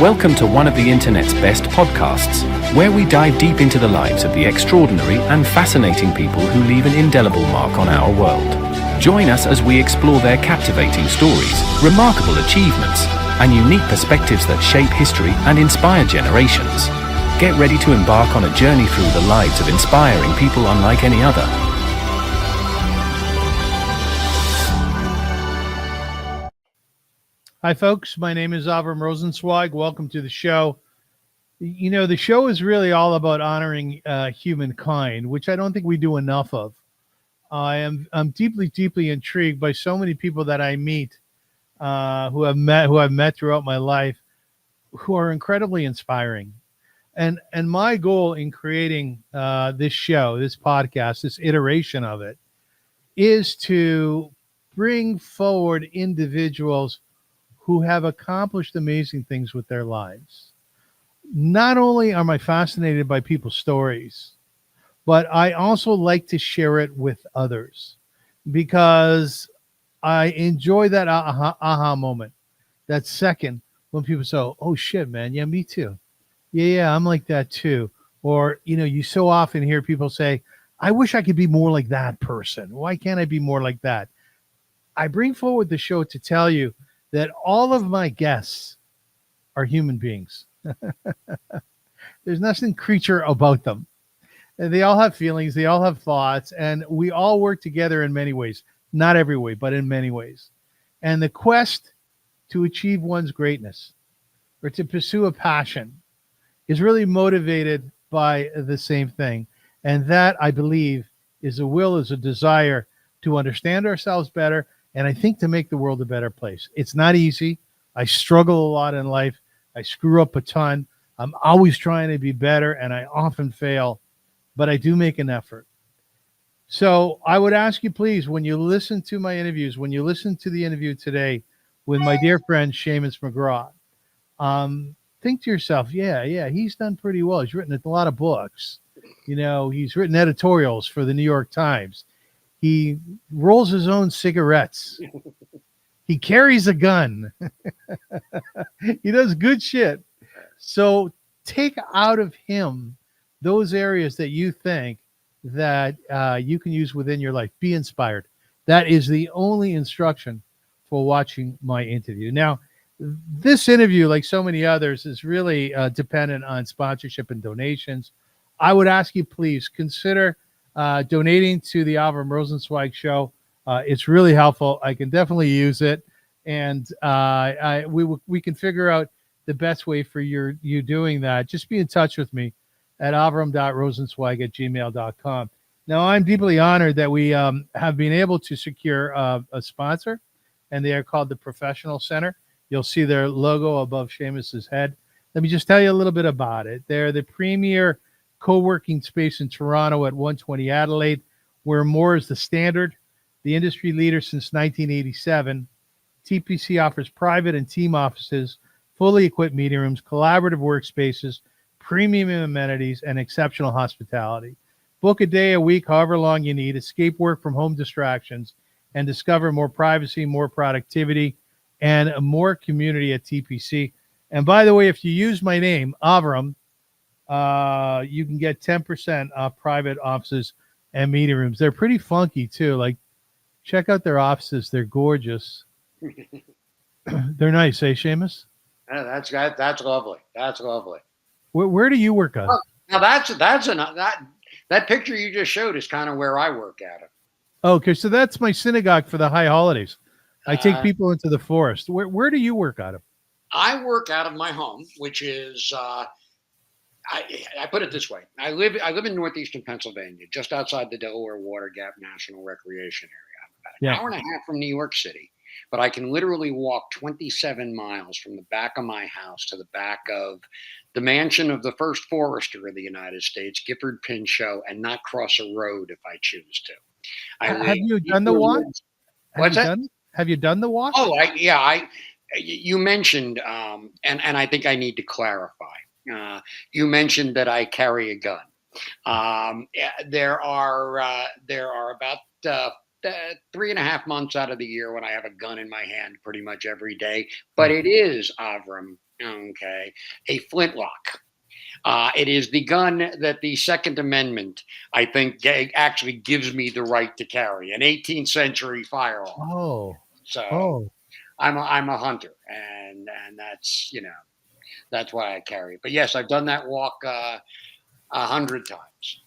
Welcome to one of the internet's best podcasts, where we dive deep into the lives of the extraordinary and fascinating people who leave an indelible mark on our world. Join us as we explore their captivating stories, remarkable achievements, and unique perspectives that shape history and inspire generations. Get ready to embark on a journey through the lives of inspiring people unlike any other. Hi, folks. My name is Avrum Rosensweig. Welcome to the show. You know, the show is really all about honoring humankind, which I don't think we do enough of. I'm deeply intrigued by so many people that I meet, who I've met throughout my life, who are incredibly inspiring. And my goal in creating this show, this podcast, this iteration of it, is to bring forward individuals who have accomplished amazing things with their lives. Not only am I fascinated by people's stories, but I also like to share it with others because I enjoy that aha moment, that second when people say, oh shit, man, yeah, me too. Yeah, I'm like that too. Or, you know, you so often hear people say, I wish I could be more like that person. Why can't I be more like that? I bring forward the show to tell you that all of my guests are human beings. There's nothing creature about them. And they all have feelings, they all have thoughts, and we all work together in many ways. Not every way, but in many ways. And the quest to achieve one's greatness or to pursue a passion is really motivated by the same thing. And that, I believe, is a desire to understand ourselves better, and I think to make the world a better place. It's not easy. I struggle a lot in life. I screw up a ton. I'm always trying to be better, and I often fail, but I do make an effort. So I would ask you, please, when you listen to my interviews, when you listen to the interview today with my dear friend, Seamus McGraw, think to yourself, yeah, he's done pretty well. He's written a lot of books. You know, he's written editorials for the New York Times. He rolls his own cigarettes. He carries a gun. He does good shit. So take out of him those areas that you think that you can use within your life. Be inspired. That is the only instruction for watching my interview. Now, this interview, like so many others, is really dependent on sponsorship and donations. I would ask you, please consider donating to the Avrum Rosensweig Show. It's really helpful. I can definitely use it, and we can figure out the best way for you doing that. Just be in touch with me at avrum.rosensweig@gmail.com. Now, I'm deeply honored that we have been able to secure a sponsor, and they are called the Professional Center. You'll see their logo above Seamus's head. Let me just tell you a little bit about it. They're the premier co-working space in Toronto at 120 Adelaide, where more is the standard. The industry leader since 1987, TPC offers private and team offices, fully equipped meeting rooms, collaborative workspaces, premium amenities, and exceptional hospitality. Book a day, a week, however long you need. Escape work from home distractions and discover more privacy, more productivity, and more community at TPC. And by the way, if you use my name, Avrum, you can get 10% off private offices and meeting rooms. They're pretty funky too. Like, check out their offices. They're gorgeous. They're nice, eh, Seamus? Yeah, that's lovely. That's lovely. Where do you work out? Oh, now that picture you just showed is kind of where I work at. Okay, so that's my synagogue for the high holidays. I take people into the forest. Where do you work out of? I work out of my home, which is I put it this way. I live in northeastern Pennsylvania, just outside the Delaware Water Gap National Recreation Area. I'm about an hour and a half from New York City, but I can literally walk 27 miles from the back of my house to the back of the mansion of the first forester of the United States, Gifford Pinchot, and not cross a road if I choose to. Have you done the walk? What's that? Have you done the walk? Oh, you mentioned, and I think I need to clarify. You mentioned that I carry a gun. There are about 3.5 months out of the year when I have a gun in my hand pretty much every day. But it is, Avrum, Okay, a flintlock. It is the gun that the Second Amendment, I think, actually gives me the right to carry, an 18th century firearm. Oh, So oh, I'm a hunter, and that's that's why I carry it. But yes, I've done that walk 100 times.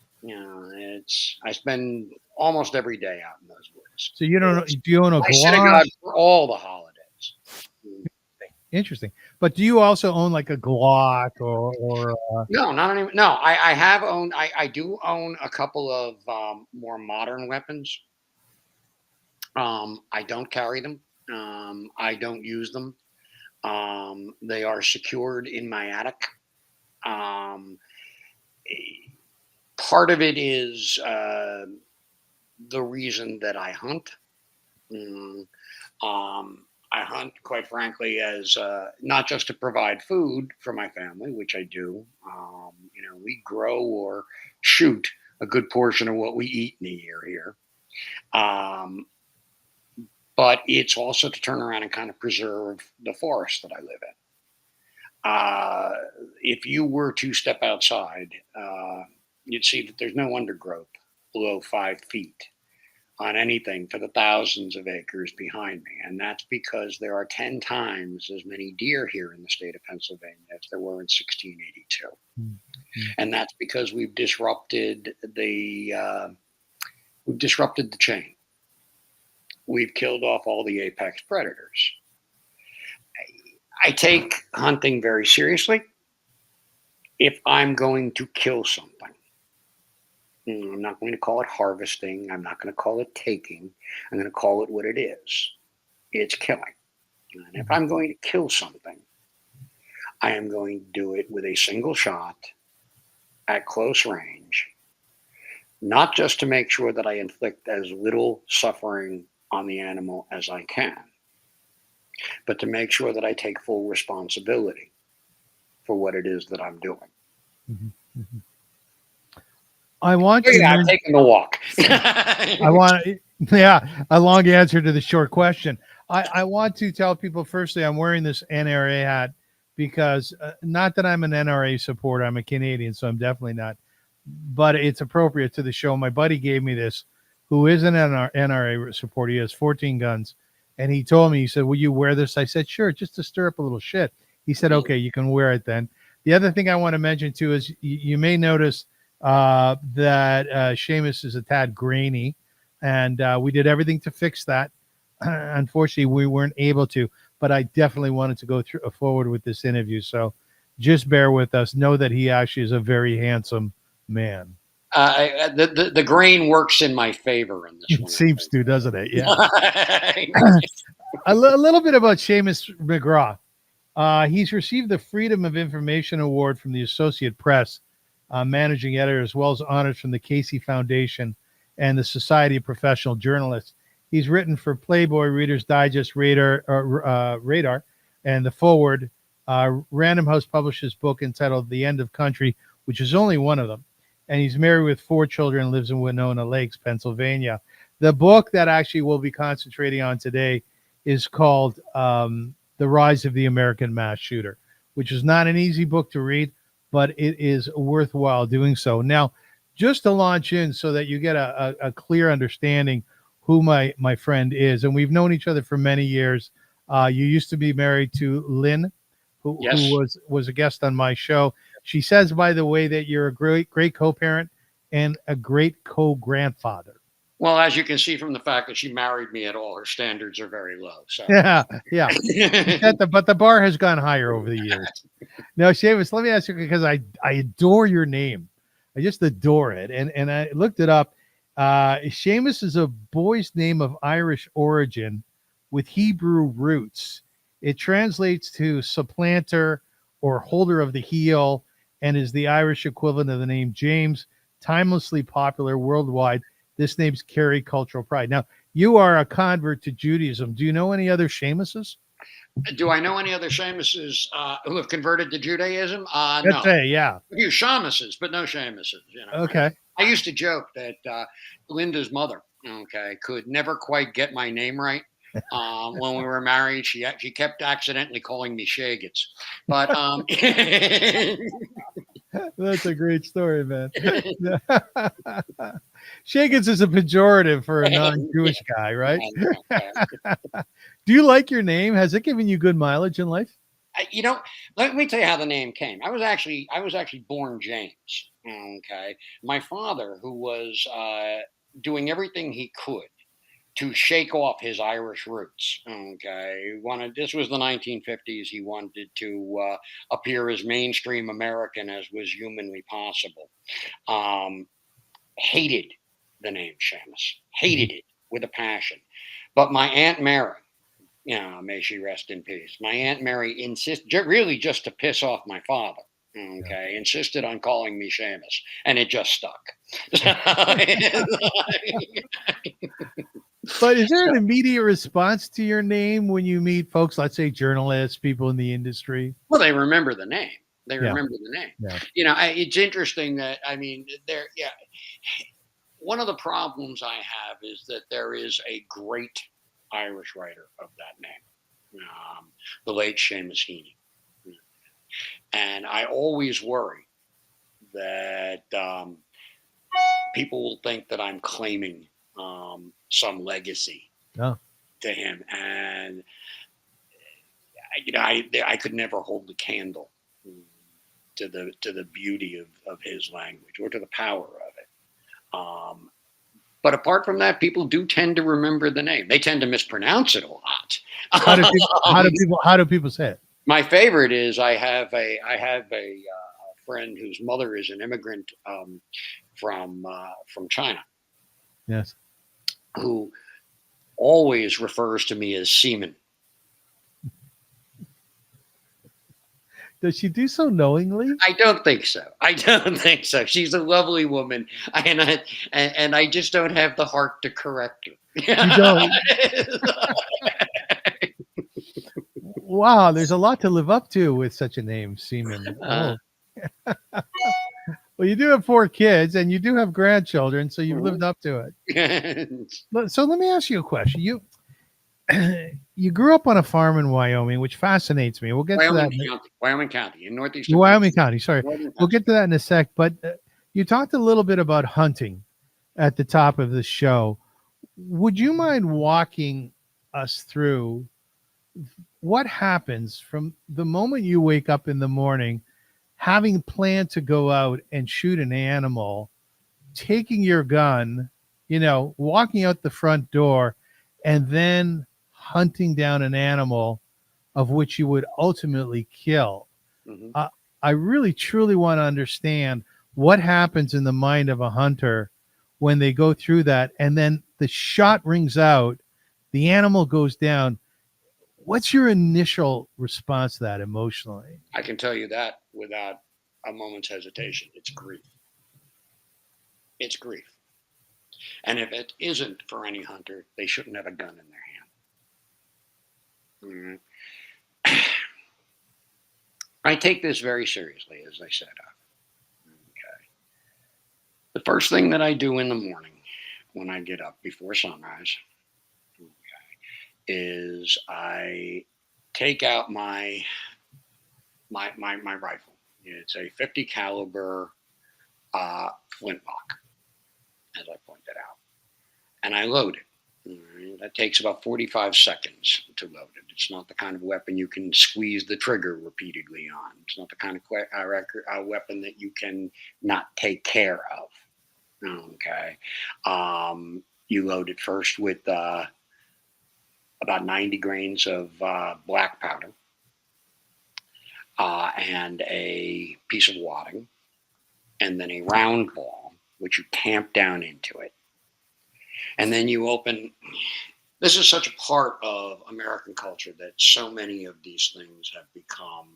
I spend almost every day out in those woods. so you don't know? Do you own a My Glock? synagogue for all the holidays. Interesting. But do you also own like a Glock or No, not any. No, I have owned. I do own a couple of more modern weapons. I don't carry them. I don't use them. They are secured in my attic. Um, Part of it is the reason that I hunt. Mm, I hunt, quite frankly, as not just to provide food for my family, which I do. We grow or shoot a good portion of what we eat in a year here. Um, but it's also to turn around and kind of preserve the forest that I live in. If you were to step outside, you'd see that there's no undergrowth below 5 feet on anything for the thousands of acres behind me. And that's because there are 10 times as many deer here in the state of Pennsylvania as there were in 1682. Mhm. And that's because we've disrupted the chain. We've killed off all the apex predators. I take hunting very seriously if I'm going to kill something. I'm not going to call it harvesting. I'm not going to call it taking. I'm going to call it what it is. It's killing. And if I'm going to kill something, I am going to do it with a single shot at close range, not just to make sure that I inflict as little suffering on the animal as I can, but to make sure that I take full responsibility for what it is that I'm doing. Mhm, mhm. I want I'm taking the walk. I want, a long answer to the short question. I want to tell people, firstly, I'm wearing this NRA hat because not that I'm an NRA supporter, I'm a Canadian, so I'm definitely not, but it's appropriate to the show. My buddy gave me this, who is an NRA supporter. He has 14 guns. And he told me, he said, will you wear this? I said, sure, just to stir up a little shit. He said, okay, you can wear it then. The other thing I want to mention too is you may notice that Seamus is a tad grainy, and we did everything to fix that. Unfortunately, we weren't able to, but I definitely wanted to go forward with this interview. So just bear with us. Know that he actually is a very handsome man. The grain works in my favor in this one. It seems to, doesn't it? Yeah. a little bit about Seamus McGraw. He's received the Freedom of Information Award from the Associated Press, managing editor, as well as honors from the Casey Foundation and the Society of Professional Journalists. He's written for Playboy, Reader's Digest, Radar, and The Forward. Random House published his book entitled The End of Country, which is only one of them. And he's married with 4 children, lives in Winona Lakes, Pennsylvania. The book that actually we'll be concentrating on today is called The Rise of the American Mass Shooter, which is not an easy book to read, but it is worthwhile doing so. Now, just to launch in so that you get a clear understanding who my friend is, and we've known each other for many years. You used to be married to Lynn, who was a guest on my show. She says, by the way, that you're a great co-parent and a great co-grandfather. Well, as you can see from the fact that she married me at all, her standards are very low. So Yeah. But the bar has gone higher over the years. Now, Seamus, let me ask you, because I adore your name. I just adore it. And I looked it up. Seamus is a boy's name of Irish origin with Hebrew roots. It translates to supplanter or holder of the heel, and is the Irish equivalent of the name James, timelessly popular worldwide. This name's carry cultural pride. Now, you are a convert to Judaism. Do you know any other Seamuses? Do I know any other Seamuses who have converted to Judaism? Let's say, yeah. A few Shamuses, but no Seamuses. Okay. I used to joke that Linda's mother, could never quite get my name right. When we were married, she kept accidentally calling me Shagets. But That's a great story, man. Shagans is a pejorative for a non-Jewish guy, right? Do you like your name? Has it given you good mileage in life? You know, let me tell you how the name came. I was actually born James. Okay, my father, who was doing everything he could to shake off his Irish roots. Okay, this was the 1950s. He wanted to appear as mainstream American as was humanly possible. Hated the name Seamus. Hated it with a passion. But my Aunt Mary, may she rest in peace. My Aunt Mary really just to piss off my father. Okay, insisted on calling me Seamus, and it just stuck. But is there an immediate response to your name when you meet folks, let's say journalists, people in the industry? Well, they remember the name. They Yeah. remember the name. Yeah. It's interesting that one of the problems I have is that there is a great Irish writer of that name, the late Seamus Heaney, and I always worry that people will think that I'm claiming some legacy to him, and I could never hold the candle to the beauty of his language or to the power of it. But apart from that, people do tend to remember the name. They tend to mispronounce it a lot. How do people say it? My favorite is I have a friend whose mother is an immigrant from China. Yes. Who always refers to me as Seaman. Does she do so knowingly? I don't think so. She's a lovely woman, and I just don't have the heart to correct her. You don't. Wow, there's a lot to live up to with such a name, Seaman. Well, you do have 4 kids, and you do have grandchildren, so you've lived up to it. So let me ask you a question. You grew up on a farm in Wyoming, which fascinates me. We'll get to that. Wyoming County, in northeastern. Wyoming County, sorry. We'll get to that in a sec. But you talked a little bit about hunting at the top of the show. Would you mind walking us through what happens from the moment you wake up in the morning, having planned to go out and shoot an animal, taking your gun, walking out the front door, and then hunting down an animal of which you would ultimately kill? Mm-hmm. I really, truly want to understand what happens in the mind of a hunter when they go through that, and then the shot rings out, the animal goes down. What's your initial response to that emotionally? I can tell you that without a moment's hesitation. It's grief. It's grief. And if it isn't for any hunter, they shouldn't have a gun in their hand. I take this very seriously, as I said. Okay. The first thing that I do in the morning when I get up before sunrise, is I take out my rifle. It's a 50 caliber flintlock, as I pointed out, and I load it. That takes about 45 seconds to load it. It's not the kind of weapon you can squeeze the trigger repeatedly on. It's not the kind of weapon that you can not take care of. Okay. You load it first with about 90 grains of black powder and a piece of wadding, and then a round ball, which you tamp down into it. And then you open. This is such a part of American culture that so many of these things have become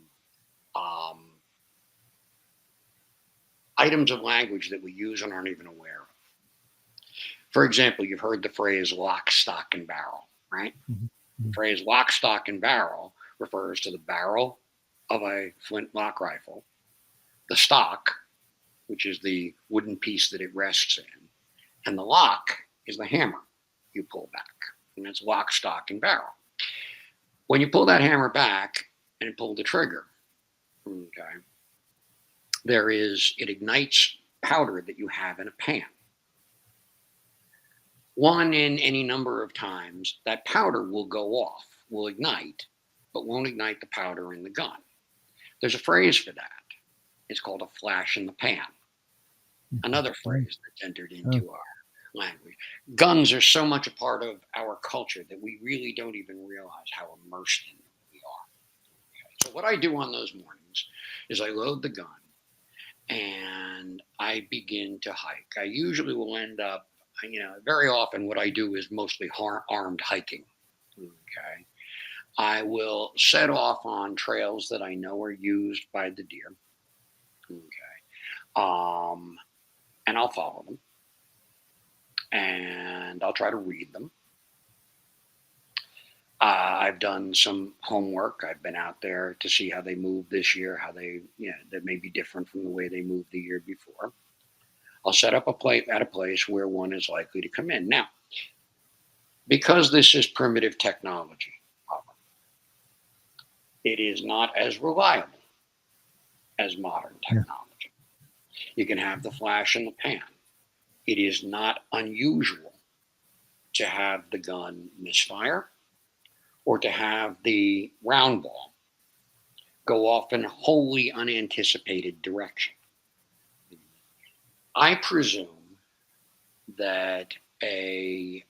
items of language that we use and aren't even aware of. For example, you've heard the phrase lock, stock, and barrel, right? Mm-hmm. The phrase lock, stock, and barrel refers to the barrel of a flintlock rifle, the stock, which is the wooden piece that it rests in, and the lock is the hammer you pull back. And it's lock, stock, and barrel. When you pull that hammer back and pull the trigger, okay, it ignites powder that you have in a pan. One in any number of times, that powder will go off, will ignite, but won't ignite the powder in the gun. There's a phrase for that. It's called a flash in the pan. Another phrase that's entered into our language. Guns are so much a part of our culture that we really don't even realize how immersed in them we are. Okay. So what I do on those mornings is I load the gun and I begin to hike. I usually will end up, very often what I do is mostly armed hiking. Okay. I will set off on trails that I know are used by the deer. Okay. And I'll follow them. And I'll try to read them. I've done some homework. I've been out there to see how they moved this year, how that may be different from the way they moved the year before. I'll set up at a place where one is likely to come in. Now, because this is primitive technology, it is not as reliable as modern technology. You can have the flash in the pan. It is not unusual to have the gun misfire or to have the round ball go off in a wholly unanticipated direction. I presume that a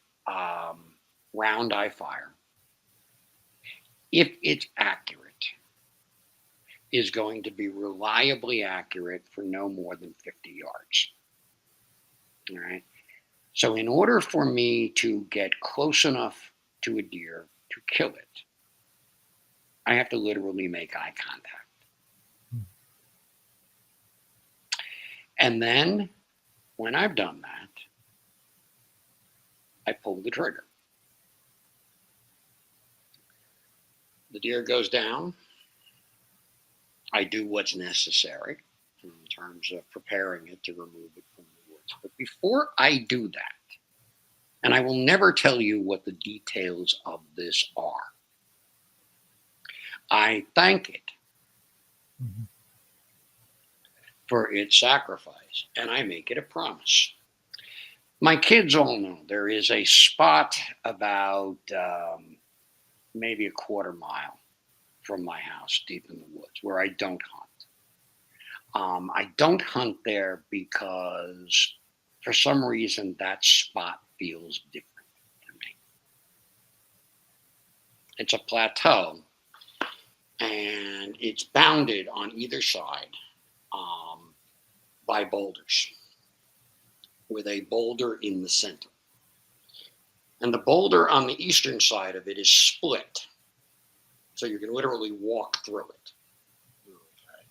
round I fire, if it's accurate, is going to be reliably accurate for no more than 50 yards. All right. So in order for me to get close enough to a deer to kill it, I have to literally make eye contact. And then when I've done that, I pull the trigger. The deer goes down. I do what's necessary in terms of preparing it to remove it from the woods. But before I do that, and I will never tell you what the details of this are, I thank it for its sacrifice, and I make it a promise. My kids all know there is a spot about maybe a quarter mile from my house deep in the woods where I don't hunt. I don't hunt there because for some reason that spot feels different to me. It's a plateau and it's bounded on either side by boulders with a boulder in the center. And the boulder on the eastern side of it is split. So you can literally walk through it. Okay.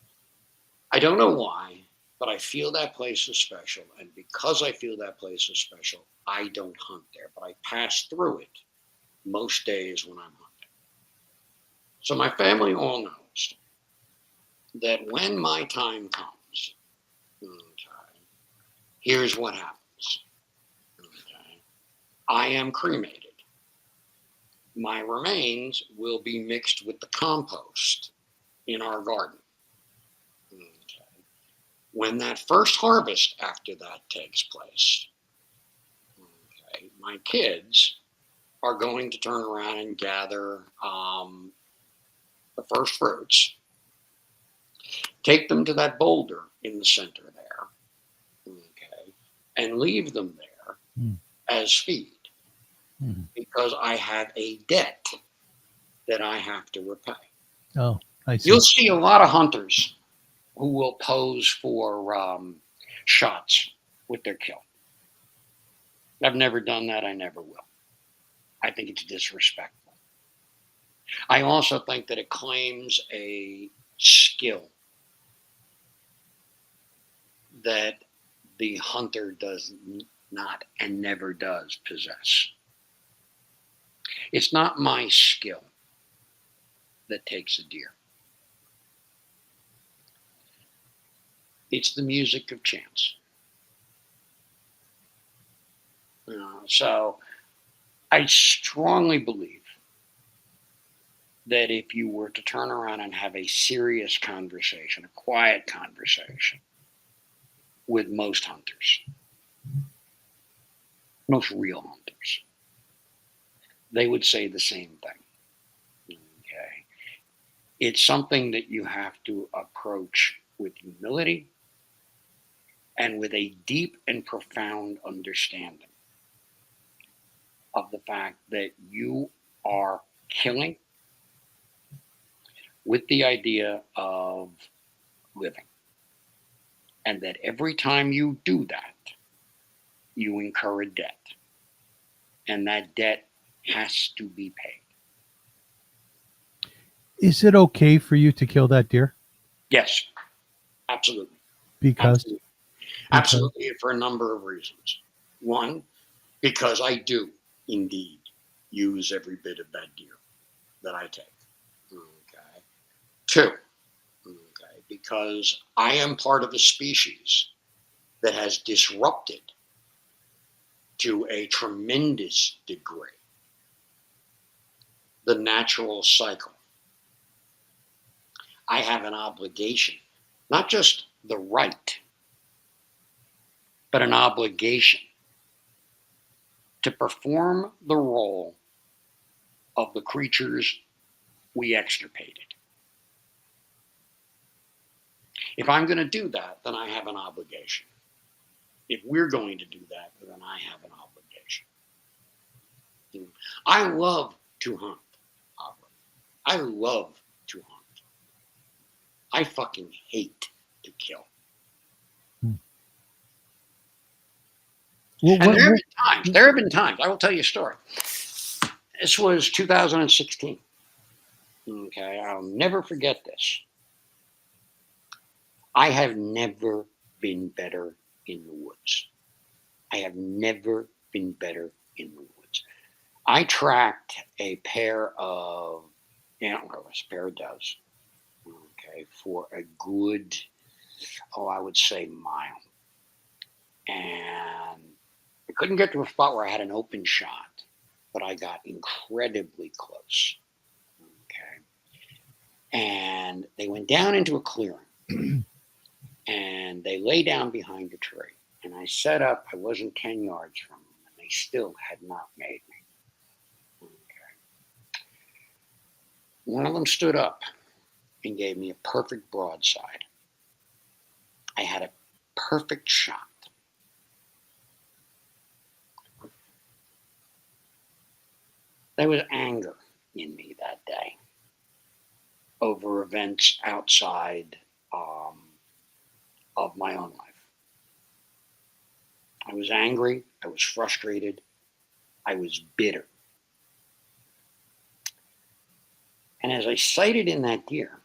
I don't know why, but I feel that place is special. And because I feel that place is special, I don't hunt there, but I pass through it most days when I'm hunting. So my family all knows that when my time comes, okay, here's what happens. Okay. I am cremated. My remains will be mixed with the compost in our garden. Okay. When that first harvest after that takes place, okay, my kids are going to turn around and gather the first fruits, take them to that boulder in the center there, okay, and leave them there as feed. Because I have a debt that I have to repay. Oh, I see. You'll see a lot of hunters who will pose for shots with their kill. I've never done that. I never will. I think it's disrespectful. I also think that it claims a skill that the hunter does not and never does possess. It's not my skill that takes a deer. It's the music of chance. So I strongly believe that if you were to turn around and have a serious conversation, a quiet conversation with most hunters, most real hunters, they would say the same thing. Okay. It's something that you have to approach with humility and with a deep and profound understanding of the fact that you are killing with the idea of living. And that every time you do that, you incur a debt. And that debt has to be paid. Is it okay for you to kill that deer? Yes, absolutely. Because Absolutely, for a number of reasons. One, because I do indeed use every bit of that deer that I take. Okay. Two, okay, because I am part of a species that has disrupted to a tremendous degree the natural cycle. I have an obligation, not just the right, but an obligation to perform the role of the creatures we extirpated. If I'm going to do that, then I have an obligation. If we're going to do that, then I have an obligation. I love to hunt, Avrum. I love to hunt. I fucking hate to kill. Well, And there have been times, I will tell you a story. This was 2016. Okay, I'll never forget this. I have never been better in the woods. I have never been better in the woods. I tracked a pair of antlers, a pair of does, okay, for a good, I would say mile. And I couldn't get to a spot where I had an open shot, but I got incredibly close. Okay. And they went down into a clearing and they lay down behind a tree. And I set up, I wasn't 10 yards from them, and they still had not made me. Okay. One of them stood up and gave me a perfect broadside. I had a perfect shot. There was anger in me that day over events outside of my own life. I was angry. I was frustrated. I was bitter. And as I sighted in that deer,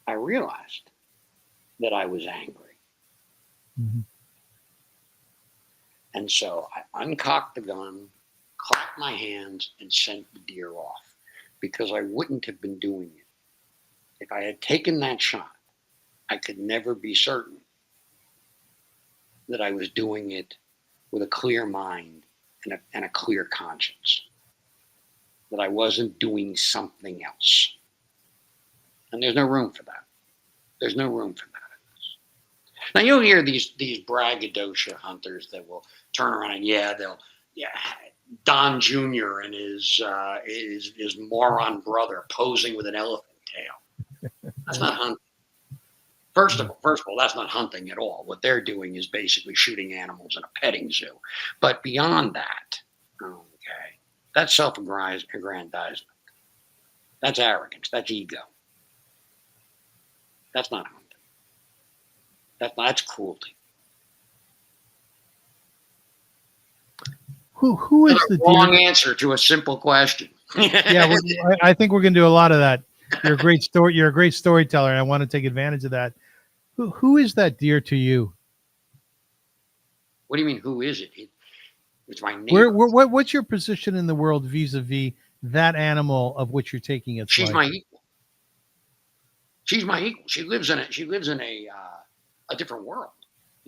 I realized that I was angry. Mm-hmm. And so I uncocked the gun, clapped my hands, and sent the deer off because I wouldn't have been doing it. If I had taken that shot, I could never be certain that I was doing it with a clear mind and a clear conscience, that I wasn't doing something else. And there's no room for that. There's no room for that. Now you'll hear these braggadocio hunters that will turn around and Don Jr. and his moron brother posing with an elephant tail. That's not hunting. First of all, that's not hunting at all. What they're doing is basically shooting animals in a petting zoo. But beyond that, okay, that's self-aggrandizement. That's arrogance. That's ego. That's not hunting. That's cruelty. Who is the wrong answer to a simple question? Yeah, I think we're going to do a lot of that. You're a great storyteller, and I want to take advantage of that. Who is that deer to you? What do you mean? Who is it? It's my neighbor. What's your position in the world vis-a-vis that animal of which you're taking its She's life? my equal. She's my equal. She lives in a different world.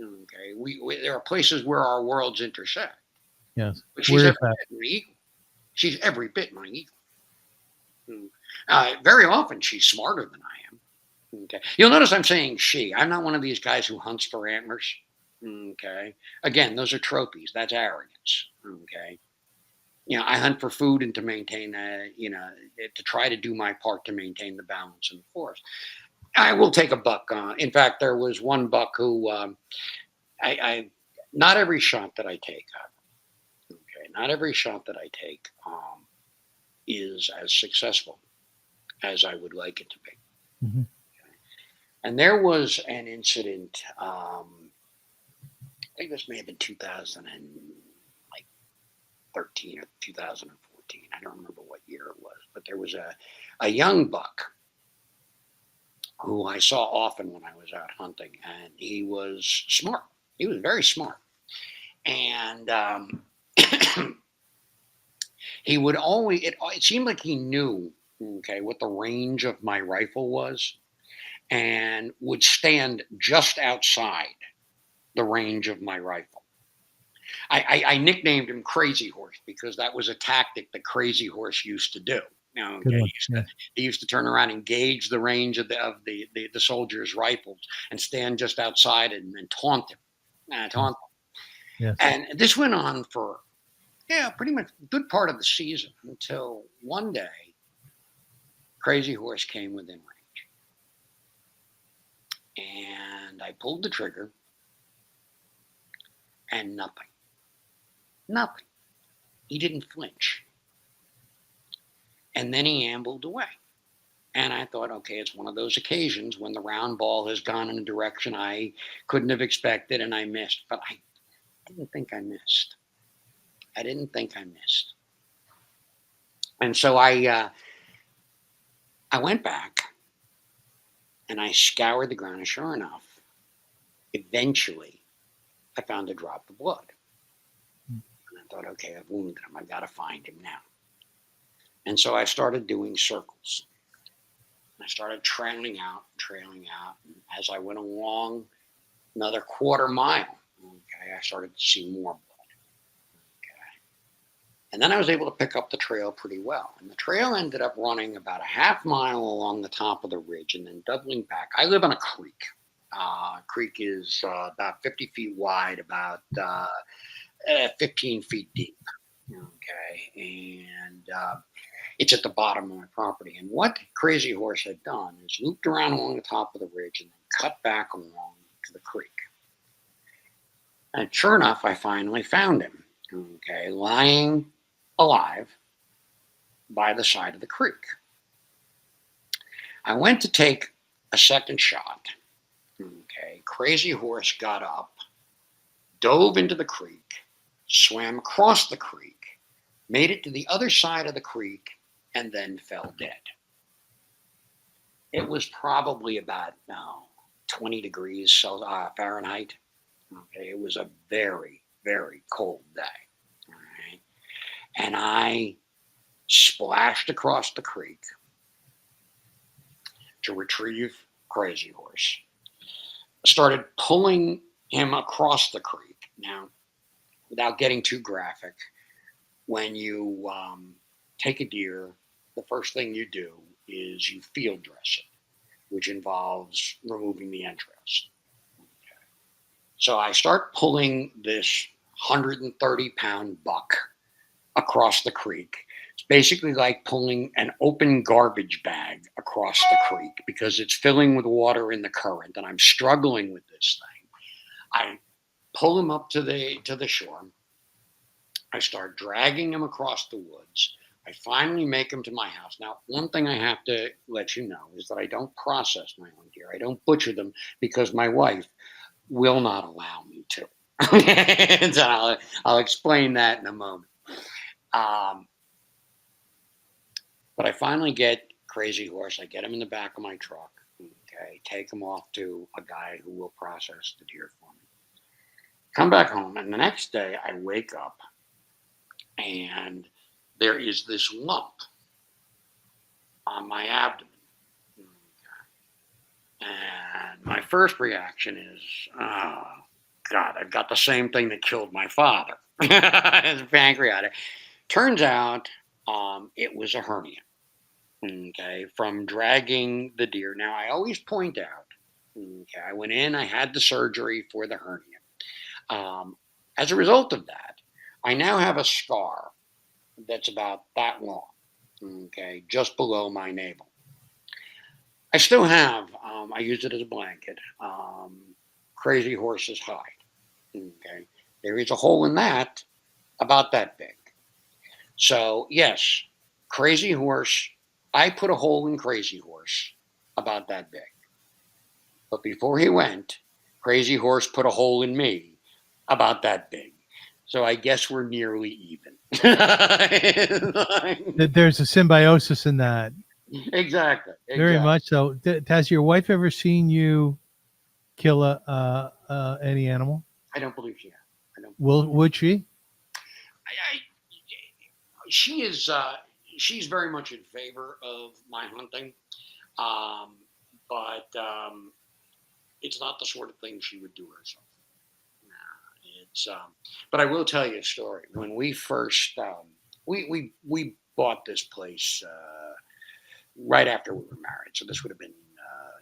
Okay, there are places where our worlds intersect. Yes. But she's Where is every that? bit my equal. She's every bit my equal. Very often she's smarter than I am. Okay. You'll notice I'm saying she. I'm not one of these guys who hunts for antlers. Okay. Again, those are trophies. That's arrogance. Okay. I hunt for food and to maintain, to try to do my part to maintain the balance in the forest. I will take a buck. In fact, there was one buck who, not every shot that I take, not every shot that I take is as successful as I would like it to be. Mm-hmm. And there was an incident, I think this may have been 2013 or 2014. I don't remember what year it was, but there was a young buck who I saw often when I was out hunting, and he was smart. He was very smart. And he would always, it seemed like he knew, what the range of my rifle was, and would stand just outside the range of my rifle. I nicknamed him Crazy Horse because that was a tactic that Crazy Horse used to do. He used to turn around and gauge the range of the soldiers' rifles and stand just outside and taunt him. Yes. And this went on for pretty much a good part of the season until one day Crazy Horse came within range. And I pulled the trigger and nothing. He didn't flinch. And then he ambled away. And I thought, okay, it's one of those occasions when the round ball has gone in a direction I couldn't have expected and I missed. But I didn't think I missed. And so I went back and I scoured the ground. And sure enough, eventually I found a drop of blood. And I thought, okay, I've wounded him. I've got to find him now. And so I started doing circles. I started trailing out. And as I went along another quarter mile, I started to see more blood. And then I was able to pick up the trail pretty well. And the trail ended up running about a half mile along the top of the ridge and then doubling back. I live on a creek. Creek is about 50 feet wide, about 15 feet deep. And it's at the bottom of my property. And what Crazy Horse had done is looped around along the top of the ridge and then cut back along to the creek. And sure enough, I finally found him, lying alive by the side of the creek. I went to take a second shot. Crazy Horse got up, dove into the creek, swam across the creek, made it to the other side of the creek, and then fell dead. It was probably about 20 degrees Fahrenheit. It was a very, very cold day. And I splashed across the creek to retrieve Crazy Horse. Started pulling him across the creek. Now, without getting too graphic, when you take a deer, the first thing you do is you field dress it, which involves removing the entrails. So I start pulling this 130-pound buck across the creek. It's basically like pulling an open garbage bag across the creek because it's filling with water in the current, and I'm struggling with this thing. I pull him up to the shore. I start dragging him across the woods. I finally make him to my house. Now, one thing I have to let you know is that I don't process my own deer. I don't butcher them because my wife will not allow me to. And so I'll explain that in a moment. But I finally get Crazy Horse. I get him in the back of my truck. Take him off to a guy who will process the deer for me. Come back home, and the next day I wake up, and there is this lump on my abdomen. And my first reaction is, oh, God, I've got the same thing that killed my father. It's pancreatic. Turns out it was a hernia. Okay, from dragging the deer. Now I always point out. Okay, I went in. I had the surgery for the hernia. As a result of that, I now have a scar that's about that long. Okay, just below my navel. I still have. I use it as a blanket. Crazy horse's hide. Okay, there is a hole in that about that big. So yes, Crazy Horse. I put a hole in Crazy Horse about that big. But before he went, Crazy Horse put a hole in me about that big. So I guess we're nearly even. There's a symbiosis in that. Exactly. Very much so. Has your wife ever seen you kill any animal? I don't believe she has. Would she? She is. She's very much in favor of my hunting, but it's not the sort of thing she would do herself. It's. But I will tell you a story. When we first we bought this place right after we were married, so this would have been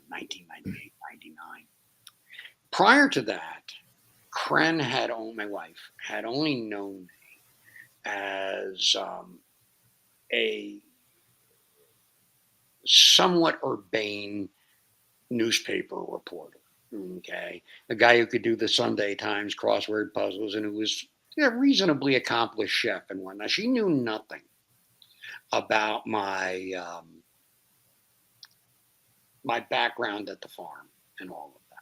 1998, 99. Prior to that, my wife had only known me as a somewhat urbane newspaper reporter. Okay, a guy who could do the Sunday Times crossword puzzles and who was a reasonably accomplished chef and whatnot. She knew nothing about my my background at the farm and all of that.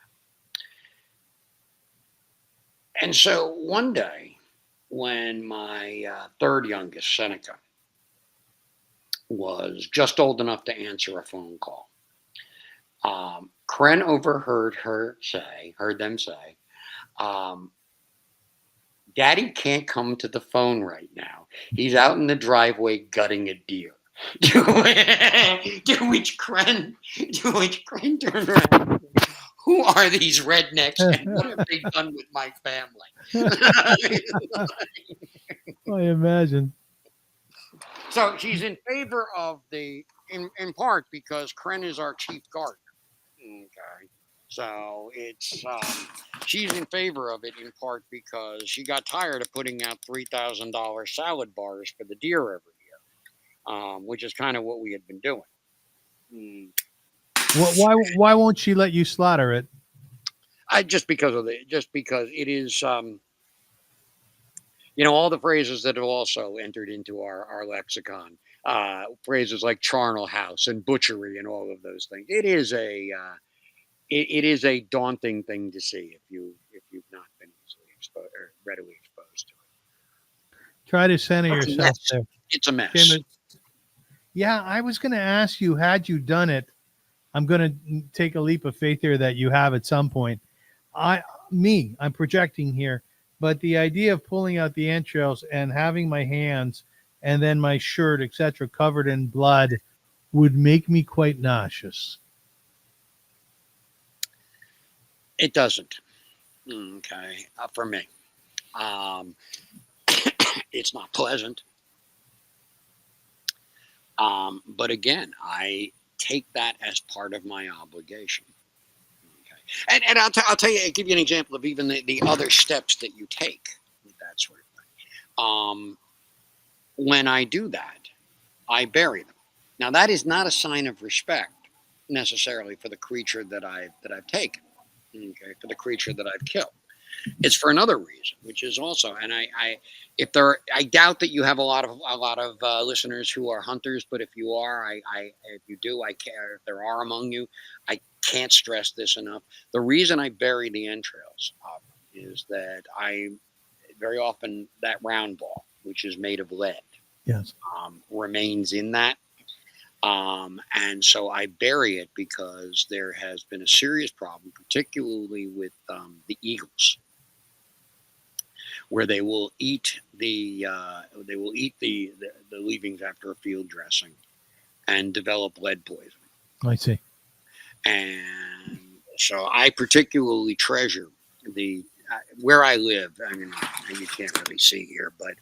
And so one day, when my third youngest, Seneca, was just old enough to answer a phone call, Kren overheard them say, Daddy can't come to the phone right now. He's out in the driveway gutting a deer. To which Kren turned around. Who are these rednecks and what have they done with my family? I imagine. So she's in favor of in part because Kren is our chief gardener. Okay. So it's she's in favor of it in part because she got tired of putting out $3,000 salad bars for the deer every year, which is kind of what we had been doing. Why won't she let you slaughter it? Just because it is all the phrases that have also entered into our lexicon, phrases like charnel house and butchery and all of those things. It is a daunting thing to see if you've not been easily exposed or readily exposed to it. Try to center yourself there. It's a mess. Seamus, yeah, I was going to ask you, had you done it? I'm going to take a leap of faith here that you have at some point. I'm projecting here, but the idea of pulling out the entrails and having my hands and then my shirt, etc., covered in blood would make me quite nauseous. It doesn't. Okay, for me, it's not pleasant. But again, I take that as part of my obligation. Okay, and I'll tell you, I'll give you an example of even the other steps that you take with that sort of thing. When I do that, I bury them. Now that is not a sign of respect necessarily for the creature that I've taken. Okay, for the creature that I've killed. It's for another reason, which is also, and I doubt that you have a lot of listeners who are hunters, but if you are, if you do, I care. If there are among you, I can't stress this enough. The reason I bury the entrails is that very often that round ball, which is made of lead, yes, remains in that. And so I bury it because there has been a serious problem, particularly with the eagles, where they will eat the leavings after a field dressing and develop lead poisoning. I see. And so I particularly treasure the where I live, I mean, you can't really see here, but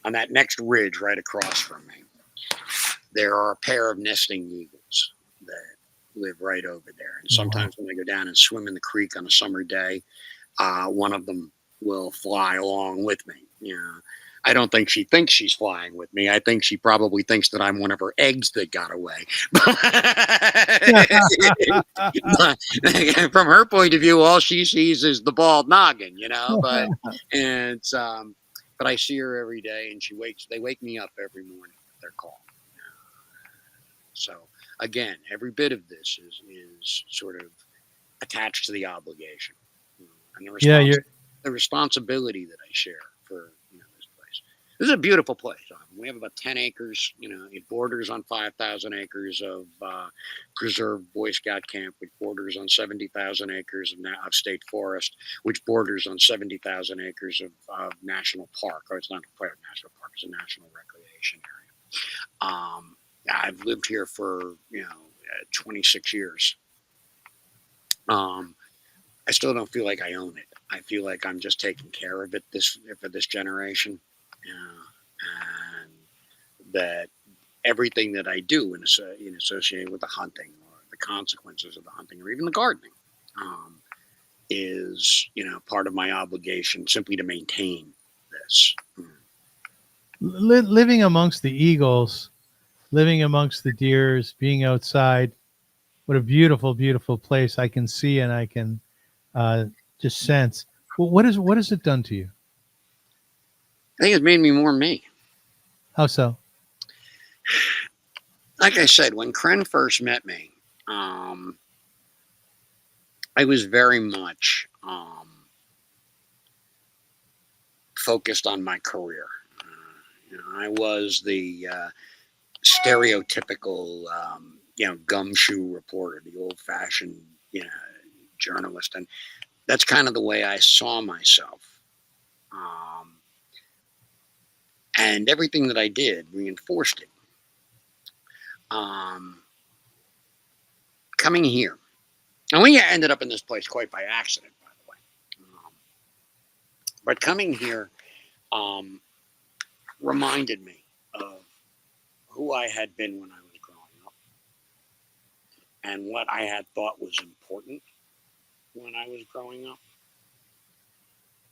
on that next ridge right across from me, there are a pair of nesting eagles that live right over there. And sometimes when I go down and swim in the creek on a summer day, one of them will fly along with me. I don't think she thinks she's flying with me. I think she probably thinks that I'm one of her eggs that got away. But from her point of view, all she sees is the bald noggin, But I see her every day, and they wake me up every morning with their call. So again, every bit of this is sort of attached to the obligation, and the responsibility that I share for this place. This is a beautiful place. We have about 10 acres. It borders on 5,000 acres of preserved Boy Scout camp, which borders on 70,000 acres of state forest, which borders on 70,000 acres of national park. Or it's not quite a national park; it's a national recreation area. I've lived here for 26 years. I still don't feel like I own it. I feel like I'm just taking care of it for this generation, and that everything that I do in associated with the hunting or the consequences of the hunting or even the gardening is part of my obligation simply to maintain this. Living amongst the eagles, living amongst the deers, being outside, what a beautiful, beautiful place I can see and I can just sense. Well, what has it done to you? I think it's made me more me. How so? Like I said, when Kren first met me, I was very much focused on my career. I was the stereotypical, gumshoe reporter, the old-fashioned, journalist, and that's kind of the way I saw myself. And everything that I did reinforced it. Coming here, and we ended up in this place quite by accident, by the way. But coming here reminded me of who I had been when I was growing up and what I had thought was important when I was growing up.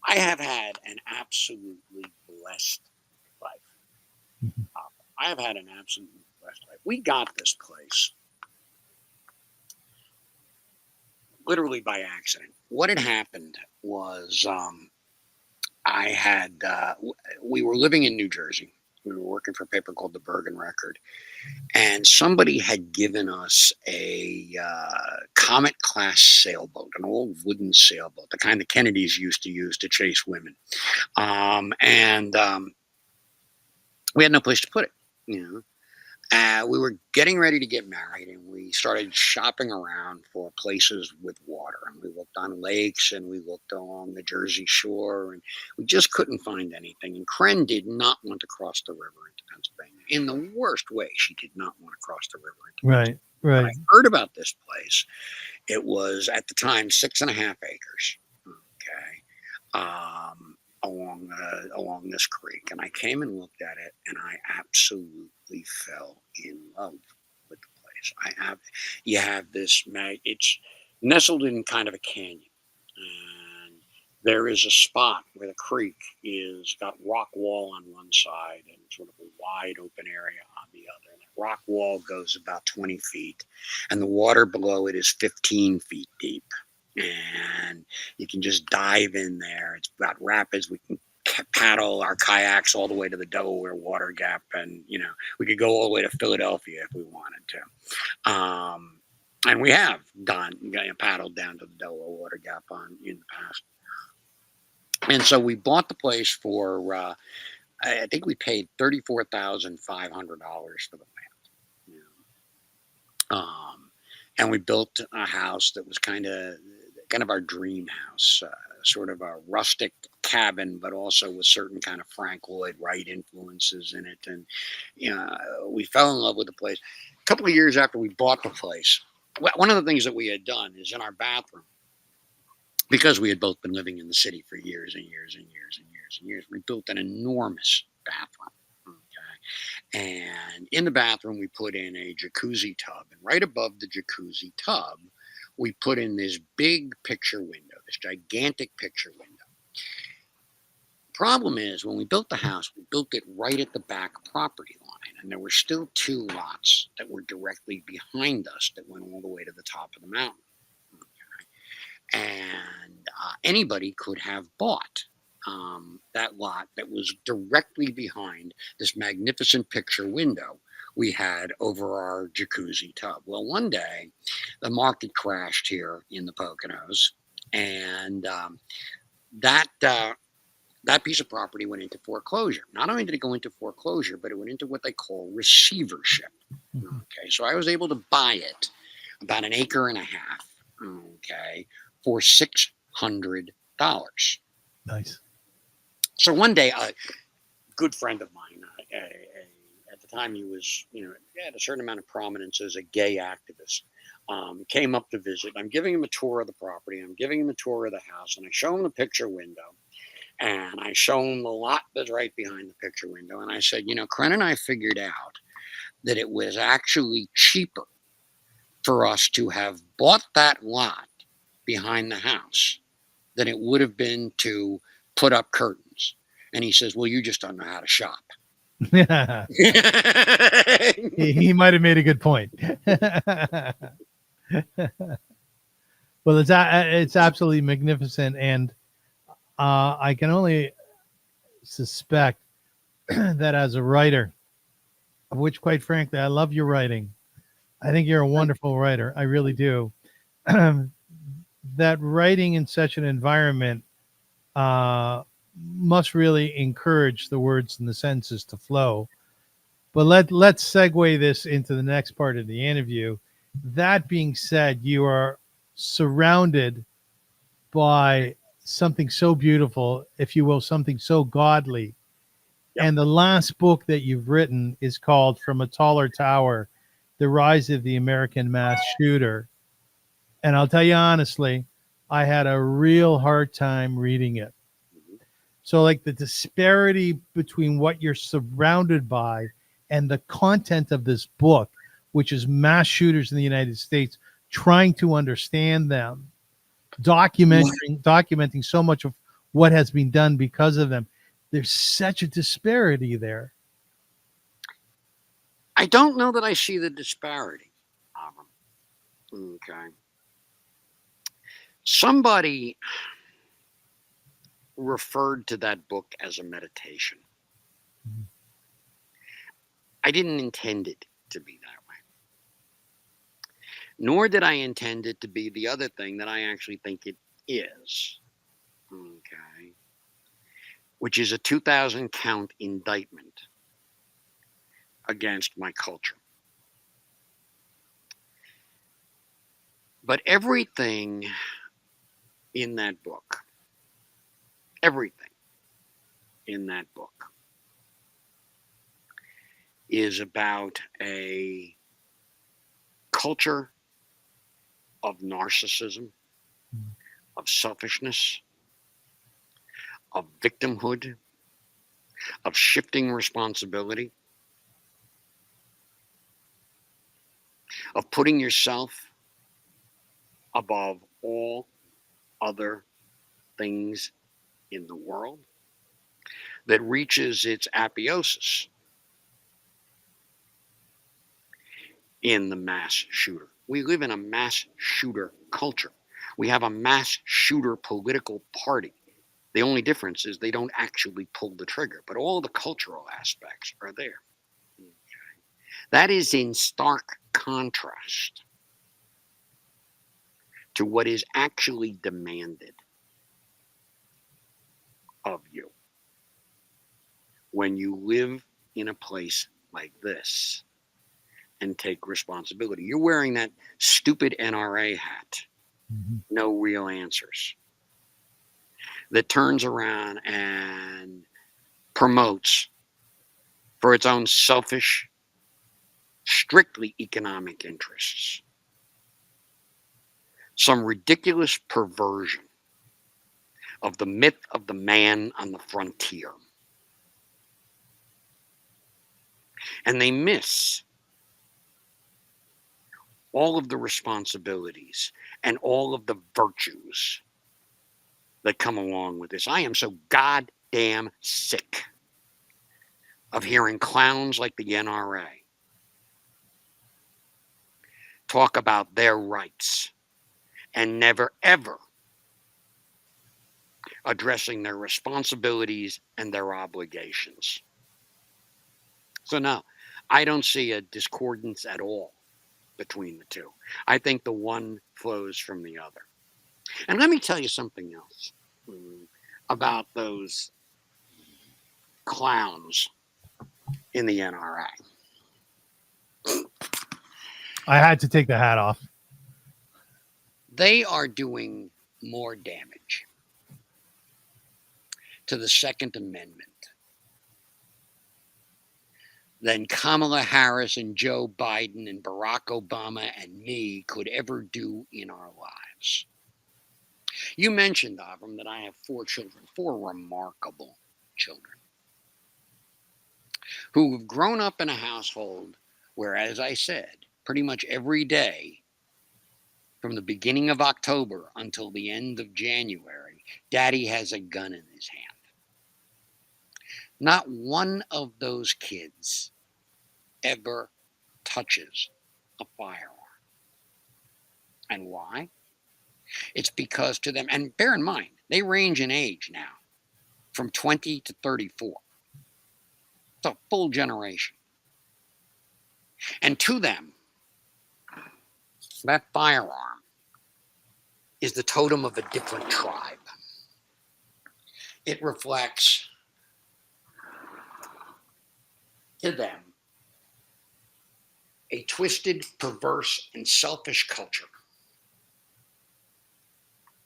I have had an absolutely blessed life. I have had an absolutely blessed life. We got this place literally by accident. What had happened was we were living in New Jersey. We were working for a paper called the Bergen Record, and somebody had given us a Comet class sailboat, an old wooden sailboat, the kind the Kennedys used to use to chase women. And we had no place to put it, we were getting ready to get married, and we started shopping around for places with water. And we looked on lakes, and we looked along the Jersey Shore, and we just couldn't find anything. And Kren did not want to cross the river into Pennsylvania. In the worst way, she did not want to cross the river into Pennsylvania. Right. When I heard about this place, it was at the time 6.5 acres. Okay. Along this creek, and I came and looked at it, and I absolutely fell in love with the place. You have this it's nestled in kind of a canyon, and there is a spot where the creek is got rock wall on one side and sort of a wide open area on the other. And that rock wall goes about 20 feet, and the water below it is 15 feet deep. And you can just dive in there. It's got rapids. We can paddle our kayaks all the way to the Delaware Water Gap, and we could go all the way to Philadelphia if we wanted to. And we have paddled down to the Delaware Water Gap in the past. And so we bought the place for I think we paid $34,500 for the land. And we built a house that was kind of our dream house, sort of a rustic cabin, but also with certain kind of Frank Lloyd Wright influences in it. And, we fell in love with the place. A couple of years after we bought the place, one of the things that we had done is in our bathroom, because we had both been living in the city for years and years and years and years and years. We built an enormous bathroom. Okay. And in the bathroom, we put in a jacuzzi tub. And right above the jacuzzi tub, we put in this big picture window, this gigantic picture window. Problem is, when we built the house, we built it right at the back property line. And there were still 2 lots that were directly behind us that went all the way to the top of the mountain. And anybody could have bought that lot that was directly behind this magnificent picture window we had over our jacuzzi tub. Well, one day the market crashed here in the Poconos, and that piece of property went into foreclosure. Not only did it go into foreclosure, but it went into what they call receivership. Okay, so I was able to buy it about 1.5 acres. Okay, for $600. Nice. So one day, a good friend of mine, at the time he was, had a certain amount of prominence as a gay activist, came up to visit. I'm giving him a tour of the property. I'm giving him a tour of the house, and I show him the picture window, and I show him the lot that's right behind the picture window. And I said, Kren and I figured out that it was actually cheaper for us to have bought that lot behind the house than it would have been to put up curtains. And he says, well, you just don't know how to shop. He might have made a good point. Well, it's absolutely magnificent. And I can only suspect that as a writer, of which, quite frankly, I love your writing. I think you're a wonderful writer. I really do. That writing in such an environment must really encourage the words and the sentences to flow. But let's segue this into the next part of the interview. That being said, you are surrounded by something so beautiful, if you will, something so godly. Yep. And the last book that you've written is called From a Taller Tower, The Rise of the American Mass Shooter. And I'll tell you honestly, I had a real hard time reading it. So like the disparity between what you're surrounded by and the content of this book, which is mass shooters in the United States, trying to understand them, documenting so much of what has been done because of them. There's such a disparity there. I don't know that I see the disparity. Okay. Somebody referred to that book as a meditation. Mm-hmm. I didn't intend it to be that way. Nor did I intend it to be the other thing that I actually think it is. Okay. Which is a 2,000 count indictment against my culture. But everything in that book, is about a culture of narcissism, of selfishness, of victimhood, of shifting responsibility, of putting yourself above all other things in the world, that reaches its apotheosis in the mass shooter. We live in a mass shooter culture. We have a mass shooter political party. The only difference is they don't actually pull the trigger, but all the cultural aspects are there. Okay. That is in stark contrast to what is actually demanded of you when you live in a place like this and take responsibility. You're wearing that stupid NRA hat, no real answers, that turns around and promotes for its own selfish, strictly economic interests some ridiculous perversion of the myth of the man on the frontier. And they miss all of the responsibilities and all of the virtues that come along with this. I am so goddamn sick of hearing clowns like the NRA talk about their rights and never, ever addressing their responsibilities and their obligations. So no, I don't see a discordance at all between the two. I think the one flows from the other. And let me tell you something else about those clowns in the NRA. I had to take the hat off. They are doing more damage to the Second Amendment than Kamala Harris and Joe Biden and Barack Obama and me could ever do in our lives. You mentioned, Avrum, that I have 4 children, 4 remarkable children who have grown up in a household where, as I said, pretty much every day from the beginning of October until the end of January, Daddy has a gun in his hand. Not one of those kids ever touches a firearm. And why? It's because to them, and bear in mind, they range in age now from 20 to 34. It's a full generation. And to them, that firearm is the totem of a different tribe. It reflects to them a twisted, perverse, and selfish culture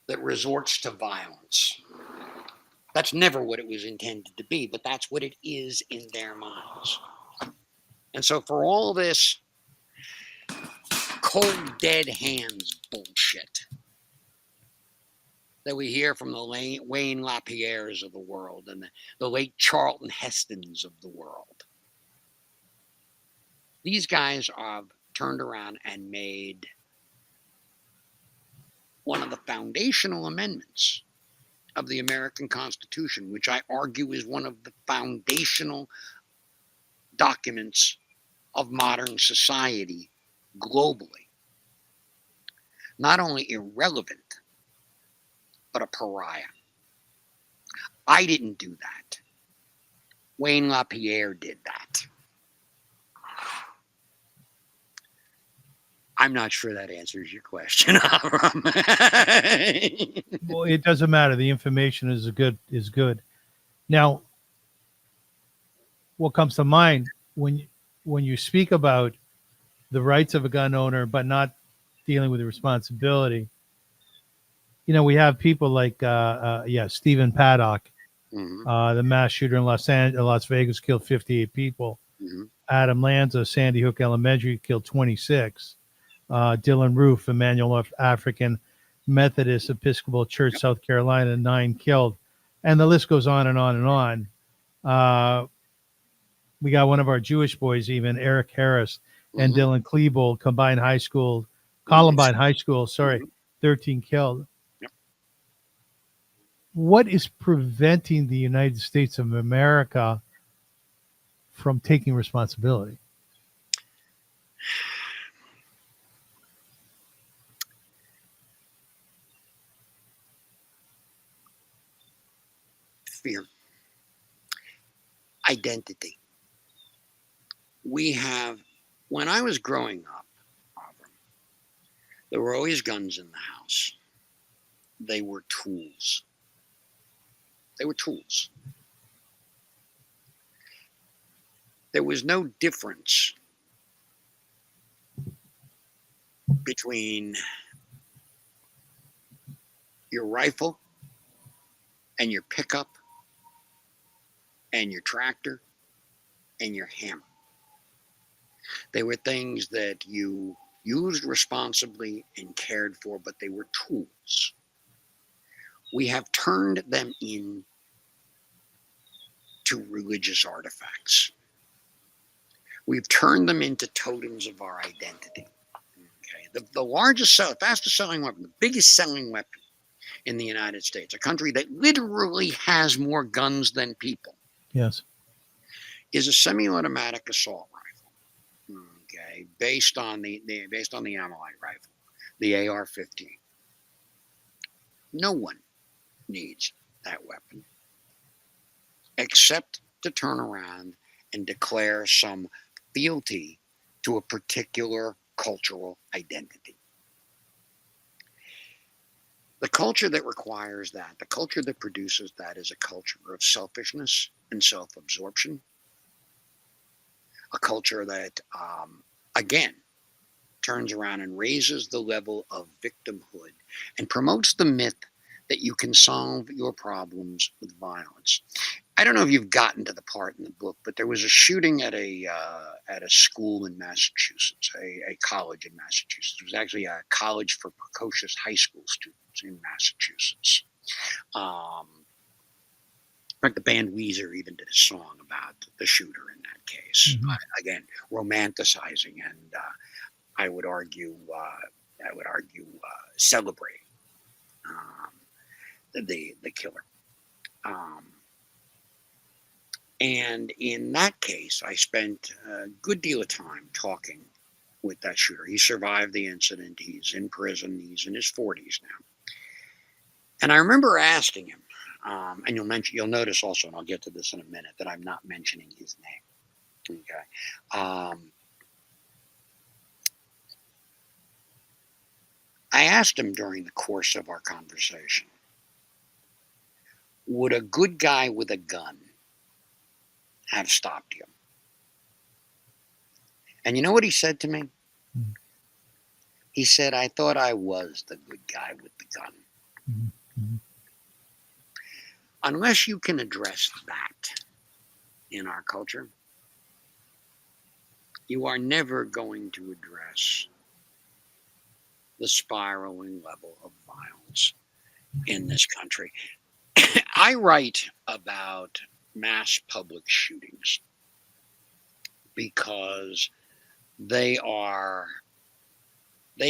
that resorts to violence. That's never what it was intended to be, but that's what it is in their minds. And so for all this cold, dead hands bullshit that we hear from the Wayne LaPierres of the world and the late Charlton Hestons of the world, these guys have turned around and made one of the foundational amendments of the American Constitution, which I argue is one of the foundational documents of modern society globally, not only irrelevant, but a pariah. I didn't do that. Wayne LaPierre did that. I'm not sure that answers your question. Well, it doesn't matter. The information is good. Now, what comes to mind when you speak about the rights of a gun owner, but not dealing with the responsibility? You know, we have people like Stephen Paddock, the mass shooter in Las Vegas, killed 58 people. Adam Lanza, Sandy Hook Elementary, killed 26. Dylan Roof, Emmanuel African Methodist Episcopal Church, South Carolina, 9 killed. And the list goes on and on and on. We got one of our Jewish boys, even Eric Harris and Dylan Klebold, Columbine High School, 13 killed. Yep. What is preventing the United States of America from taking responsibility? Fear. Identity. We have, when I was growing up, there were always guns in the house. They were tools. They were tools. There was no difference between your rifle and your pickup and your tractor and your hammer. They were things that you used responsibly and cared for, but they were tools. we have turned them into religious artifacts. We've turned them into totems of our identity. Okay, the largest, fastest selling weapon, the biggest selling weapon in the United States, a country that literally has more guns than people, Yes, is a semi-automatic assault rifle. Okay, based on the Amalite rifle, the AR-15. No one needs that weapon except to turn around and declare some fealty to a particular cultural identity. The culture that requires that, the culture that produces that, is a culture of selfishness and self-absorption. A culture that, again, turns around and raises the level of victimhood and promotes the myth that you can solve your problems with violence. I don't know if you've gotten to the part in the book, but there was a shooting at a school in Massachusetts, a college in Massachusetts. It was actually a college for precocious high school students in Massachusetts. In fact, the band Weezer even did a song about the shooter in that case. Again, romanticizing and I would argue celebrating the killer. And in that case, I spent a good deal of time talking with that shooter. He survived the incident. He's in prison. He's in his 40s now. And I remember asking him, and you'll notice also, and I'll get to this in a minute, that I'm not mentioning his name. Okay. I asked him during the course of our conversation, would a good guy with a gun have stopped you? And you know what he said to me? Mm-hmm. He said, I thought I was the good guy with the gun. Mm-hmm. Unless you can address that in our culture, you are never going to address the spiraling level of violence in this country. I write about mass public shootings because they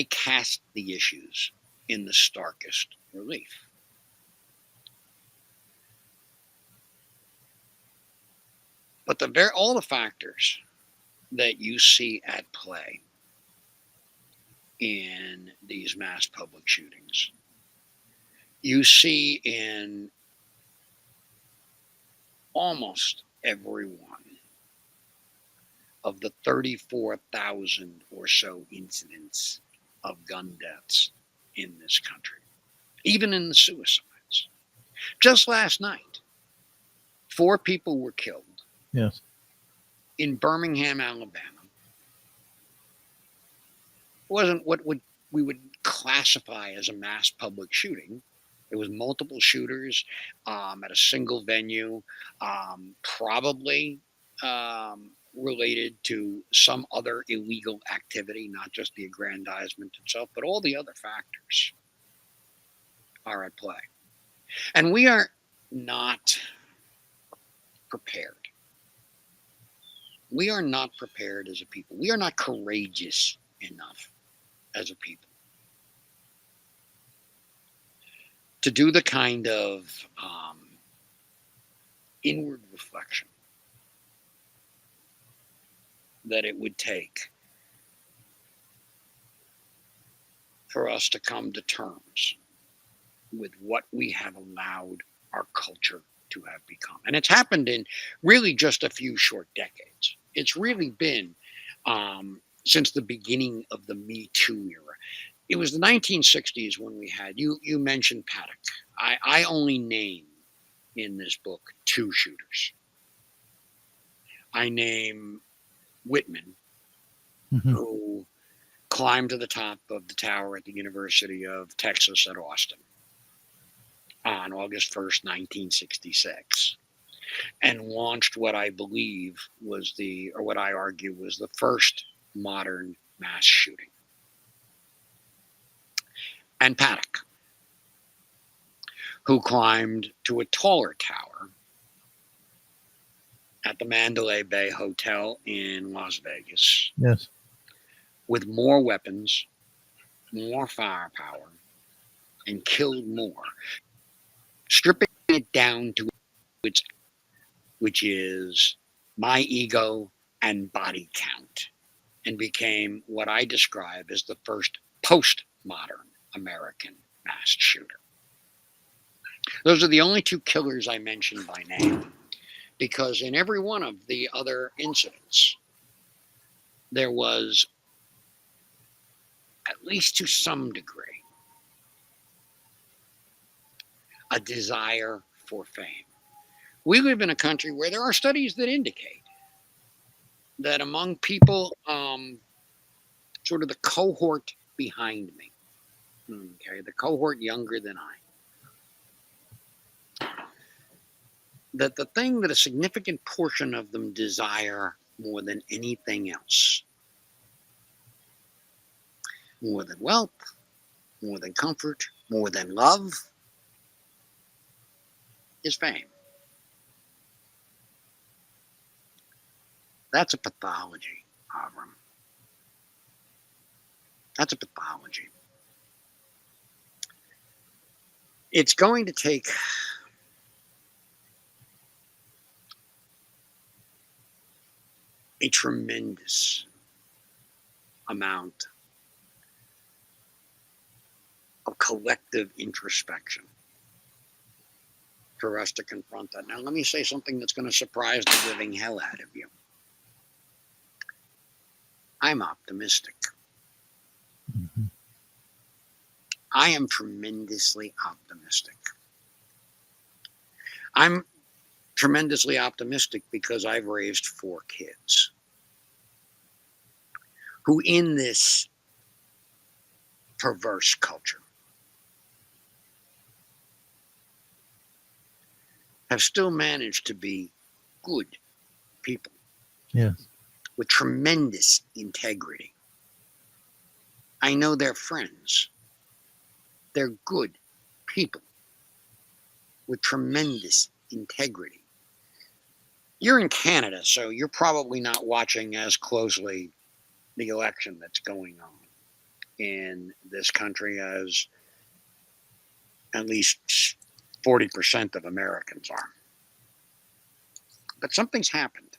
cast the issues in the starkest relief. But all the factors that you see at play in these mass public shootings, you see in almost every one of the 34,000 or so incidents of gun deaths in this country, even in the suicides. Just last night, 4 people were killed. Yes. In Birmingham, Alabama. It wasn't what we would classify as a mass public shooting. It was multiple shooters at a single venue, probably related to some other illegal activity, not just the aggrandizement itself, but all the other factors are at play. And we are not prepared. We are not prepared as a people. We are not courageous enough as a people to do the kind of inward reflection that it would take for us to come to terms with what we have allowed our culture to have become. And it's happened in really just a few short decades. It's really been since the beginning of the Me Too era. It was the 1960s when we had, you mentioned Paddock. I only name in this book 2 shooters. I name Whitman, who climbed to the top of the tower at the University of Texas at Austin on August 1st, 1966, and launched what I believe was what I argue was the first modern mass shooting. And Paddock, who climbed to a taller tower at the Mandalay Bay Hotel in Las Vegas. Yes. With more weapons, more firepower, and killed more, stripping it down to its, which is my ego and body count, and became what I describe as the first postmodern American mass shooter. Those are the only two killers I mentioned by name, because in every one of the other incidents, there was, at least to some degree, a desire for fame. We live in a country where there are studies that indicate that among people, sort of the cohort behind me, okay, the cohort younger than I, that the thing that a significant portion of them desire more than anything else, more than wealth, more than comfort, more than love, is fame. That's a pathology, Avrum. That's a pathology. It's going to take a tremendous amount of collective introspection for us to confront that. Now, let me say something that's going to surprise the living hell out of you. I'm optimistic. Mm-hmm. I am tremendously optimistic. I'm tremendously optimistic because I've raised 4 kids who, in this perverse culture, have still managed to be good people. Yes. With tremendous integrity. I know they're friends. They're good people with tremendous integrity. You're in Canada, so you're probably not watching as closely the election that's going on in this country as at least 40% of Americans are. But something's happened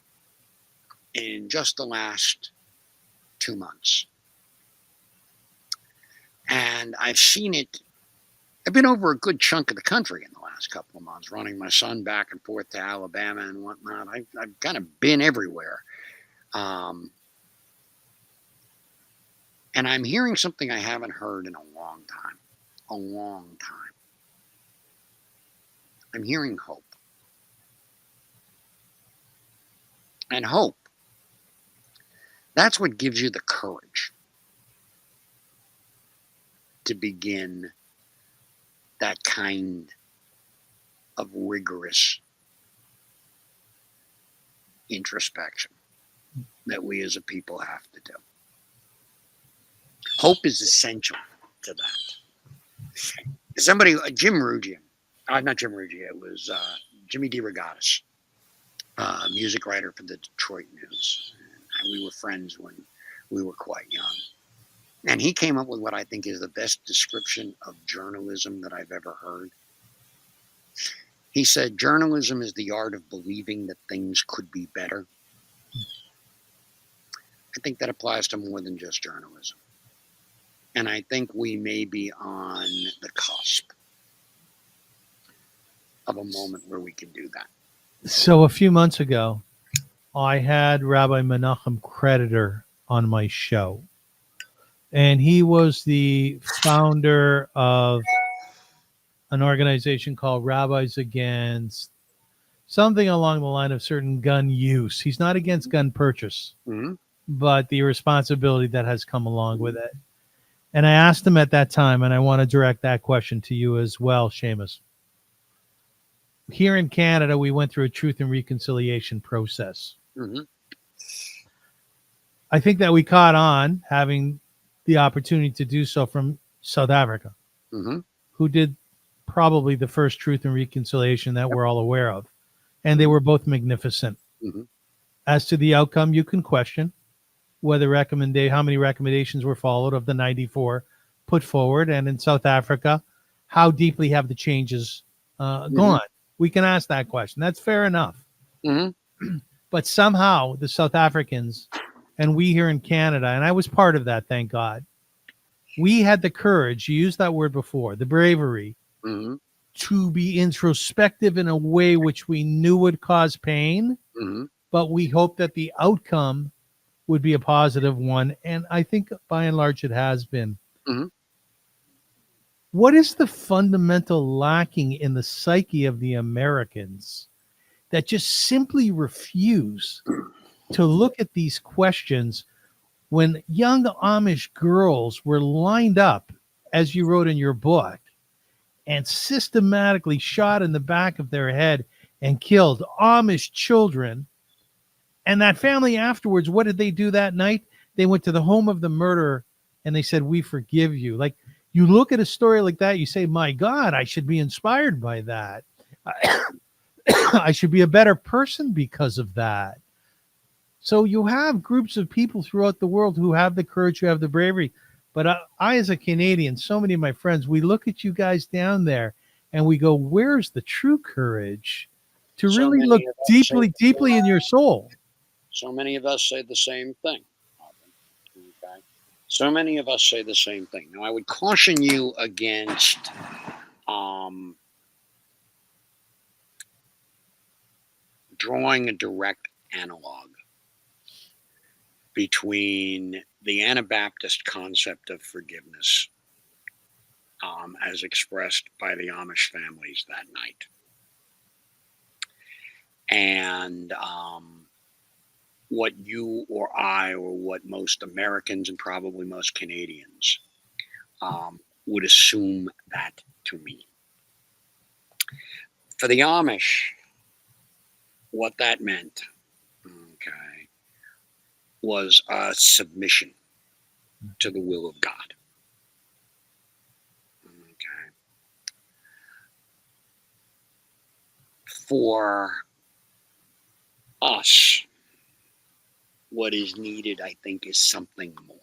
in just the last 2 months. And I've seen it. I've been over a good chunk of the country in the last couple of months, running my son back and forth to Alabama and whatnot. I've kind of been everywhere. And I'm hearing something I haven't heard in a long time. A long time. I'm hearing hope. And hope, that's what gives you the courage to begin that kind of rigorous introspection that we as a people have to do. Hope is essential to that. Somebody, Jim Rugia, not Jim Rugia, it was Jimmy DeRogatis, music writer for the Detroit News. And we were friends when we were quite young. And he came up with what I think is the best description of journalism that I've ever heard. He said, journalism is the art of believing that things could be better. I think that applies to more than just journalism. And I think we may be on the cusp of a moment where we can do that. So a few months ago, I had Rabbi Menachem Creditor on my show. And he was the founder of an organization called Rabbis Against something along the line of certain gun use. He's not against gun purchase, but the irresponsibility that has come along with it. And I asked him at that time, and I want to direct that question to you as well, Seamus. Here in Canada, we went through a truth and reconciliation process. I think that we caught on having the opportunity to do so from South Africa, who did probably the first Truth and Reconciliation that we're all aware of. And they were both magnificent. Mm-hmm. As to the outcome, you can question whether how many recommendations were followed of the 94 put forward. And in South Africa, how deeply have the changes gone? We can ask that question. That's fair enough. Mm-hmm. But somehow the South Africans and we here in Canada, and I was part of that, thank God, we had the courage, you used that word before, the bravery, to be introspective in a way which we knew would cause pain, but we hoped that the outcome would be a positive one. And I think by and large it has been. What is the fundamental lacking in the psyche of the Americans that just simply refuse to look at these questions when young Amish girls were lined up, as you wrote in your book, and systematically shot in the back of their head and killed Amish children? And that family afterwards, what did they do that night? They went to the home of the murderer and they said, "We forgive you." Like, you look at a story like that, you say, my God, I should be inspired by that. I should be a better person because of that. So you have groups of people throughout the world who have the courage, who have the bravery. But I, as a Canadian, so many of my friends, we look at you guys down there and we go, where's the true courage to really look deeply in your soul? So many of us say the same thing. Okay. So many of us say the same thing. Now, I would caution you against drawing a direct analog between the Anabaptist concept of forgiveness as expressed by the Amish families that night and what you or I or what most Americans and probably most Canadians would assume that to mean. For the Amish, what that meant, okay, was a submission to the will of God. Okay. For us, what is needed, I think, is something more.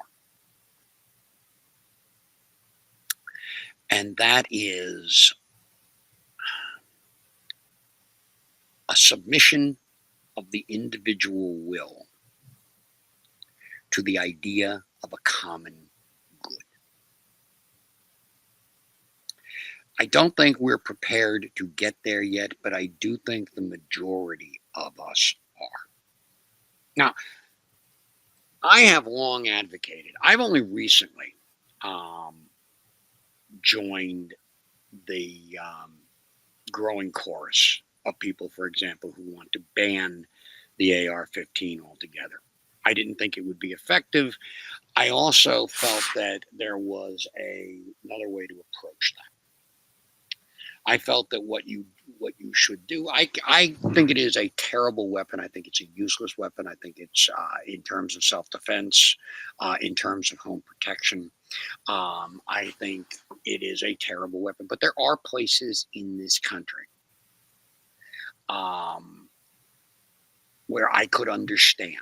And that is a submission of the individual will to the idea of a common good. I don't think we're prepared to get there yet, but I do think the majority of us are. Now, I have long advocated, I've only recently joined the growing chorus of people, for example, who want to ban the AR-15 altogether. I didn't think it would be effective. I also felt that there was another way to approach that. I felt that what you should do, I think it is a terrible weapon. I think it's a useless weapon. I think it's in terms of self-defense, in terms of home protection. I think it is a terrible weapon. But there are places in this country where I could understand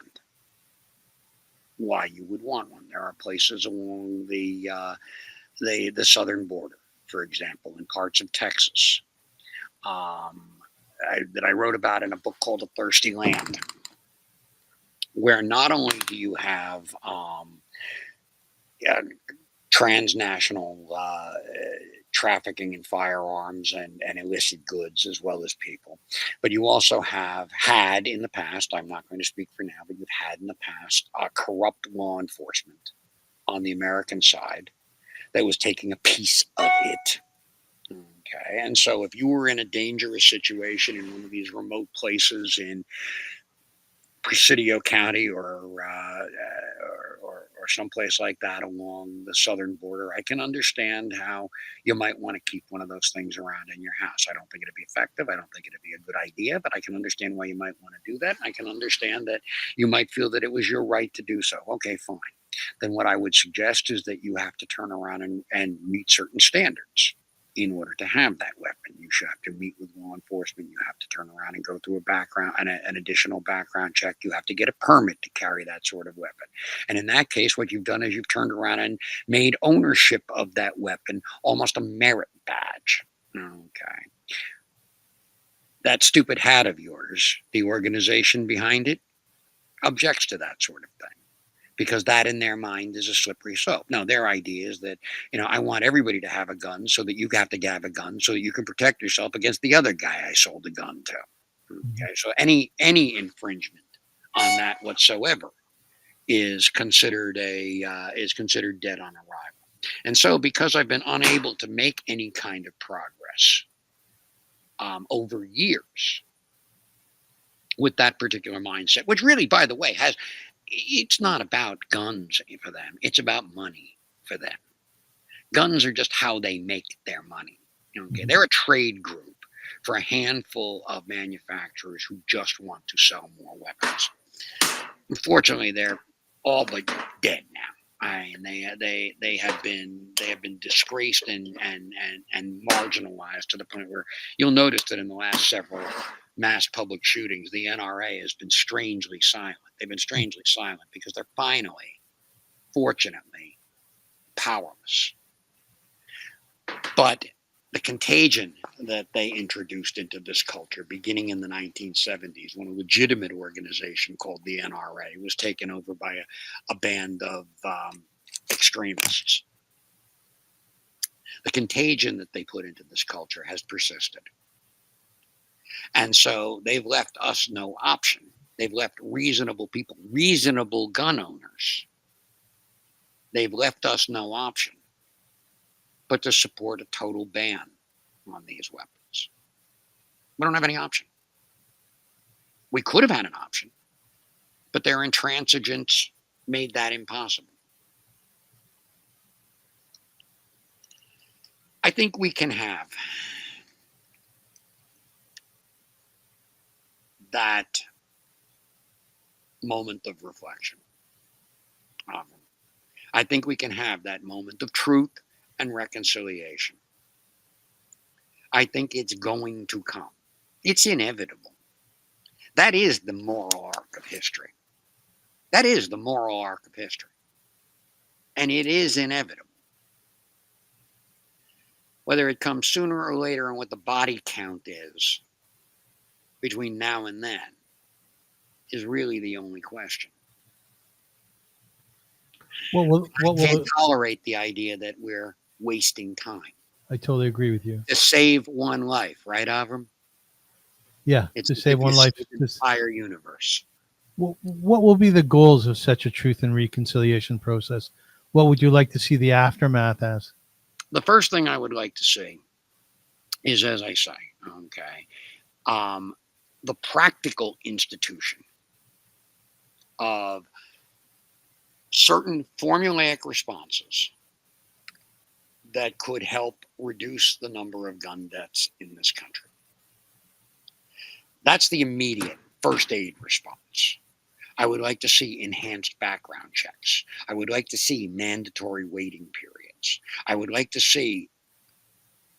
why you would want one. There are places along the southern border, for example, in parts of Texas, that I wrote about in a book called A Thirsty Land, where not only do you have transnational trafficking in firearms and illicit goods as well as people, but you also have had in the past, I'm not going to speak for now, but you've had in the past corrupt law enforcement on the American side that was taking a piece of it. Okay, and so if you were in a dangerous situation in one of these remote places in Presidio County or someplace like that along the southern border, I can understand how you might want to keep one of those things around in your house. I don't think it'd be effective. I don't think it'd be a good idea, but I can understand why you might want to do that. I can understand that you might feel that it was your right to do so. Okay, fine. Then what I would suggest is that you have to turn around and meet certain standards. in order to have that weapon. You should have to meet with law enforcement. You have to turn around and go through a background and an additional background check. You have to get a permit to carry that sort of weapon. And in that case, what you've done is you've turned around and made ownership of that weapon almost a merit badge. Okay. That stupid hat of yours, the organization behind it, objects to that sort of thing, because that in their mind is a slippery slope. Now, their idea is that, I want everybody to have a gun so that you have to have a gun so that you can protect yourself against the other guy I sold the gun to. Okay, so any infringement on that whatsoever is considered dead on arrival. And so, because I've been unable to make any kind of progress over years with that particular mindset, which really, by the way, it's not about guns for them. It's about money for them. Guns are just how they make their money. Okay, they're a trade group for a handful of manufacturers who just want to sell more weapons. Unfortunately, they're all but dead now. And they have been disgraced and marginalized to the point where you'll notice that in the last several mass public shootings, the NRA has been strangely silent. They've been strangely silent because they're finally, fortunately, powerless. But the contagion that they introduced into this culture beginning in the 1970s, when a legitimate organization called the NRA was taken over by a band of extremists. The contagion that they put into this culture has persisted. And so they've left us no option. They've left reasonable people, reasonable gun owners. They've left us no option but to support a total ban on these weapons. We don't have any option. We could have had an option, but their intransigence made that impossible. I think we can have that moment of reflection. I think we can have that moment of truth and reconciliation. I think it's going to come. It's inevitable. That is the moral arc of history. That is the moral arc of history. And it is inevitable. Whether it comes sooner or later and what the body count is between now and then is really the only question. I can't tolerate the idea that we're wasting time. I totally agree with you. To save one life, right, Avrum? Yeah, to save one life. The entire universe. What will be the goals of such a truth and reconciliation process? What would you like to see the aftermath as? The first thing I would like to see is, as I say, the practical institution of certain formulaic responses that could help reduce the number of gun deaths in this country. That's the immediate first aid response. I would like to see enhanced background checks. I would like to see mandatory waiting periods. I would like to see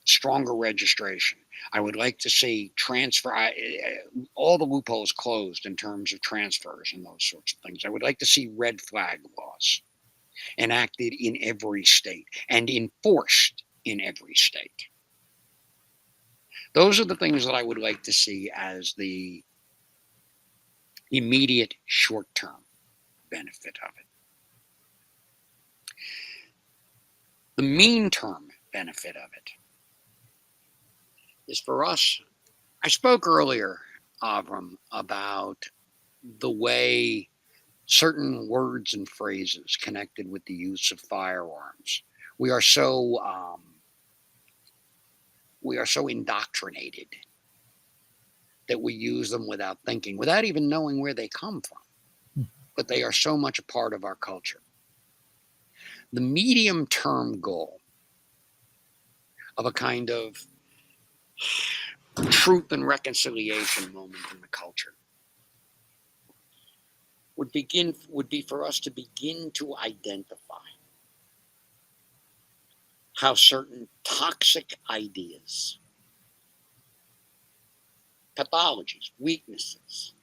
stronger registration. I would like to see all the loopholes closed in terms of transfers and those sorts of things. I would like to see red flag laws enacted in every state and enforced in every state. Those are the things that I would like to see as the immediate short-term benefit of it. The mean-term benefit of it is for us. I spoke earlier, Avrum, about the way certain words and phrases connected with the use of firearms. We are so indoctrinated that we use them without thinking, without even knowing where they come from. But they are so much a part of our culture. The medium-term goal of a kind of truth and reconciliation moment in the culture would be for us to begin to identify how certain toxic ideas, pathologies, weaknesses,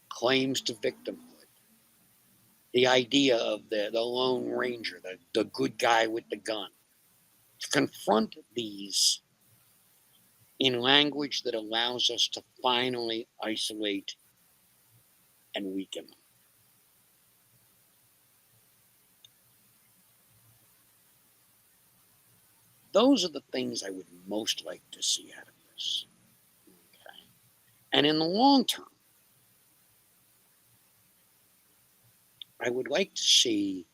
claims to victimhood, the idea of the Lone Ranger, the good guy with the gun, to confront these in language that allows us to finally isolate and weaken them. Those are the things I would most like to see out of this. Okay. And in the long term, I would like to see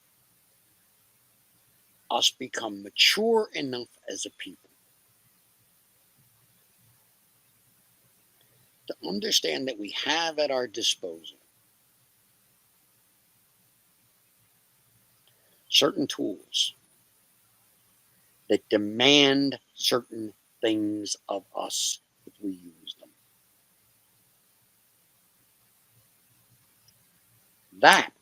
us become mature enough as a people to understand that we have at our disposal certain tools that demand certain things of us if we use them. That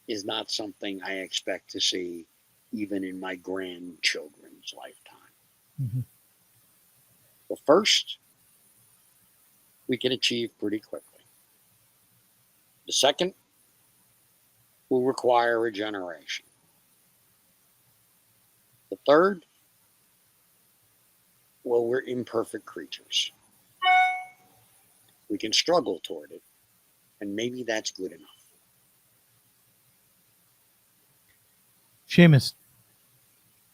is not something I expect to see even in my grandchildren's lifetime. Mm-hmm. The first, we can achieve pretty quickly. The second will require a generation. The third, well, we're imperfect creatures. We can struggle toward it, and maybe that's good enough. Seamus,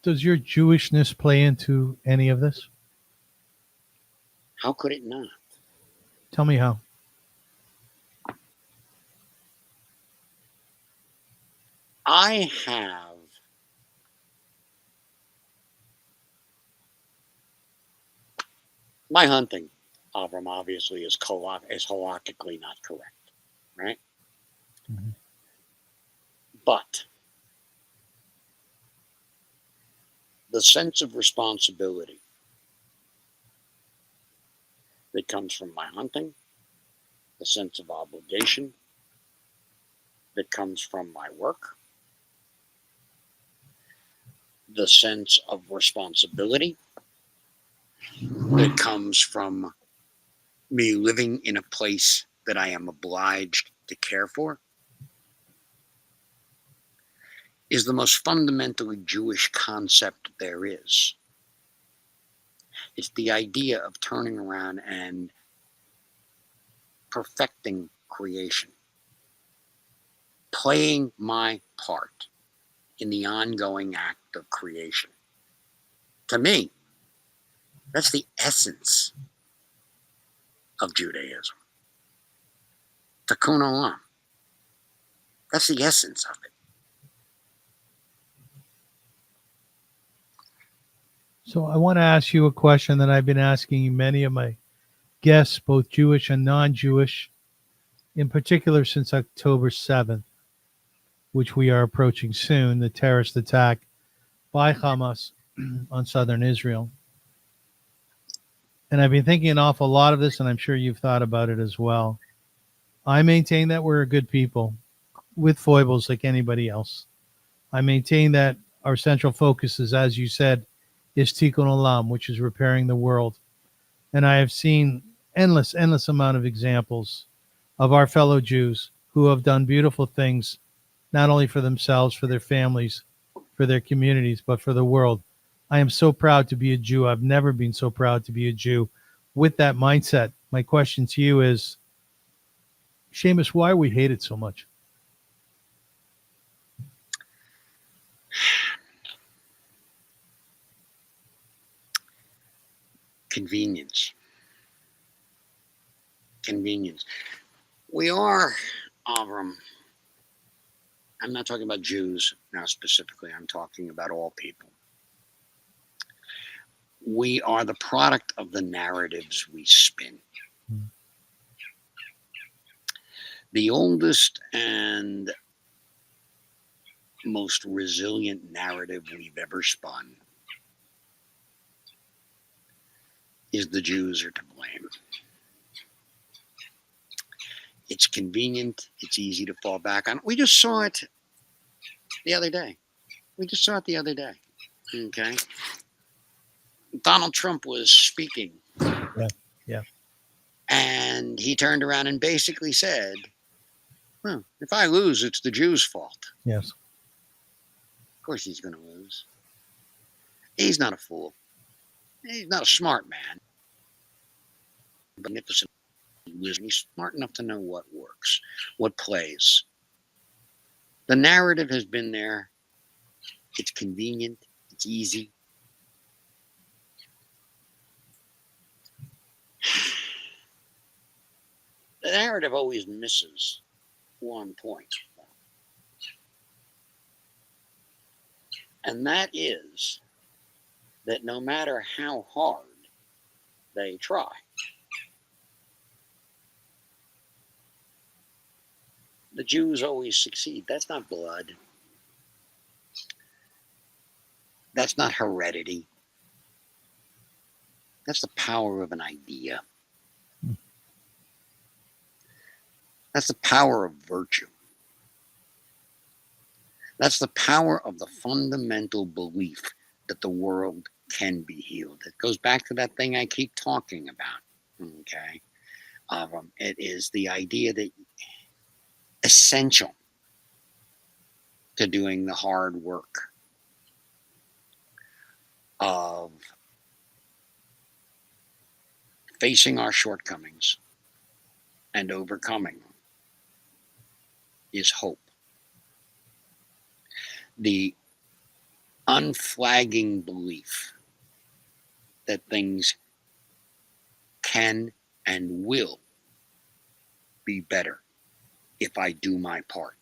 does your Jewishness play into any of this? How could it not? Tell me how. I have my hunting, Avrum, obviously is halakhically not correct, right? Mm-hmm. But the sense of responsibility that comes from my hunting, the sense of obligation that comes from my work, the sense of responsibility that comes from me living in a place that I am obliged to care for, is the most fundamentally Jewish concept there is. It's the idea of turning around and perfecting creation, playing my part in the ongoing act of creation. To me, that's the essence of Judaism. Tikkun olam. That's the essence of it. So I want to ask you a question that I've been asking many of my guests, both Jewish and non-Jewish, in particular since October 7th, which we are approaching soon, the terrorist attack by Hamas on southern Israel. And I've been thinking an awful lot of this, and I'm sure you've thought about it as well. I maintain that we're a good people with foibles like anybody else. I maintain that our central focus is, as you said, is Tikkun Olam, which is repairing the world. And I have seen endless amount of examples of our fellow Jews who have done beautiful things, not only for themselves, for their families, for their communities, but for the world. I am so proud to be a Jew. I've never been so proud to be a Jew with that mindset. My question to you is, Seamus, why are we hated so much? Convenience. We are, Avrum, I'm not talking about Jews now specifically, I'm talking about all people. We are the product of the narratives we spin. The oldest and most resilient narrative we've ever spun is the Jews are to blame. It's convenient. It's easy to fall back on. We just saw it the other day. We just saw it the other day. Okay. Donald Trump was speaking. Yeah. And he turned around and basically said, well, if I lose, it's the Jews' fault. Yes. Of course he's going to lose. He's not a fool. He's not a smart man. Magnificent. He's smart enough to know what works, what plays. The narrative has been there. It's convenient. It's easy. The narrative always misses one point. And that is that no matter how hard they try, the Jews always succeed. That's not blood. That's not heredity. That's the power of an idea. That's the power of virtue. That's the power of the fundamental belief that the world can be healed. It goes back to that thing I keep talking about. Okay. It is the idea that essential to doing the hard work of facing our shortcomings and overcoming them is hope. The unflagging belief that things can and will be better if I do my part.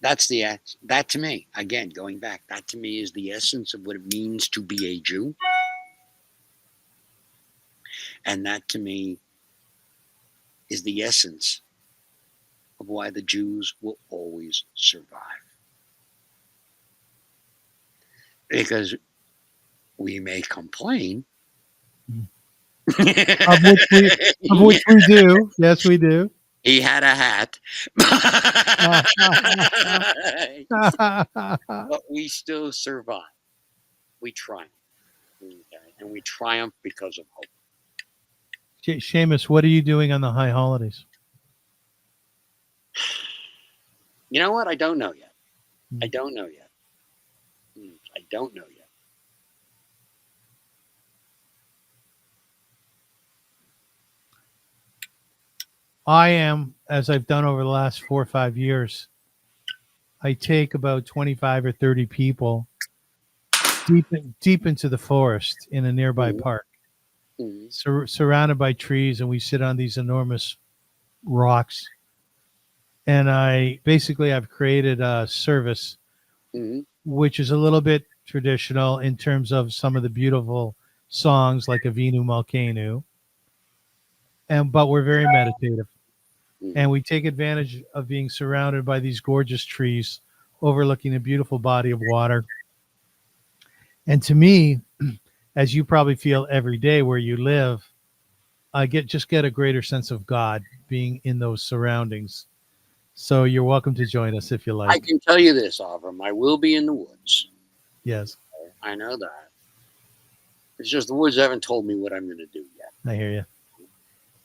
That to me, again, going back, that to me is the essence of what it means to be a Jew. And that to me is the essence of why the Jews will always survive. Because we may complain. Of which we do. Yes, we do. He had a hat. But we still survive. We triumph. Okay? And we triumph because of hope. Seamus, what are you doing on the high holidays? You know what? I don't know yet. I don't know yet. I am, as I've done over the last 4 or 5 years, I take about 25 or 30 people deep into the forest in a nearby park, surrounded by trees, and we sit on these enormous rocks. And I've created a service, which is a little bit traditional in terms of some of the beautiful songs like Avinu Malkeinu, but we're very meditative. And we take advantage of being surrounded by these gorgeous trees overlooking a beautiful body of water. And to me, as you probably feel every day where you live, I get a greater sense of God being in those surroundings. So you're welcome to join us if you like. I can tell you this, Avrum. I will be in the woods. Yes. I know that. It's just the woods haven't told me what I'm going to do yet. I hear you.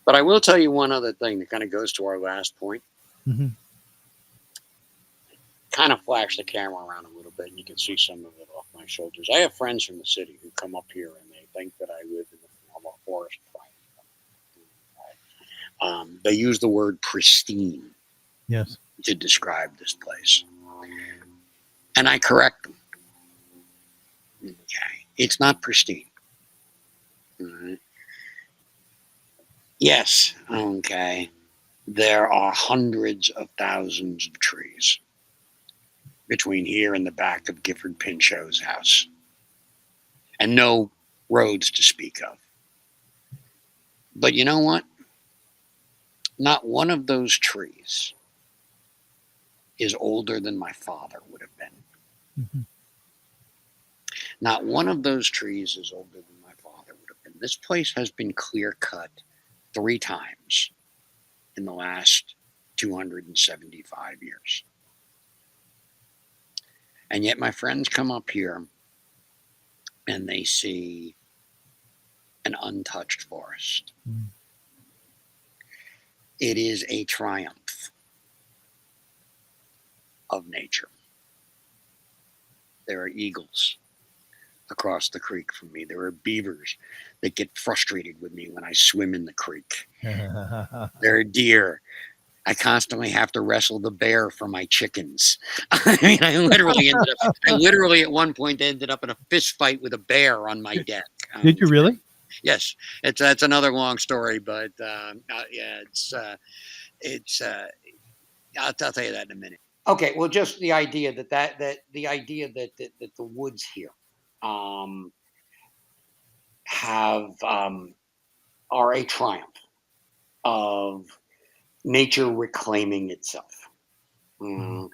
But I will tell you one other thing that kind of goes to our last point. Kind of flash the camera around a little bit, and you can see some of it off my shoulders. I have friends from the city who come up here, and they think that I live in a forest. They use the word pristine to describe this place. And I correct them. Okay. It's not pristine. Yes, okay. There are hundreds of thousands of trees between here and the back of Gifford Pinchot's house. And no roads to speak of. But you know what? Not one of those trees is older than my father would have been. Not one of those trees is older than my father would have been. This place has been clear cut 3 times in the last 275 years. And yet my friends come up here and they see an untouched forest. Mm. It is a triumph of nature. There are eagles across the creek from me. There are beavers that get frustrated with me when I swim in the creek. There are deer. I constantly have to wrestle the bear for my chickens. I mean, I literally at one point ended up in a fist fight with a bear on my deck. Did you really? Yes, that's another long story, but yeah, I'll tell you that in a minute. Okay, well, just the idea that the woods here are a triumph of nature reclaiming itself. And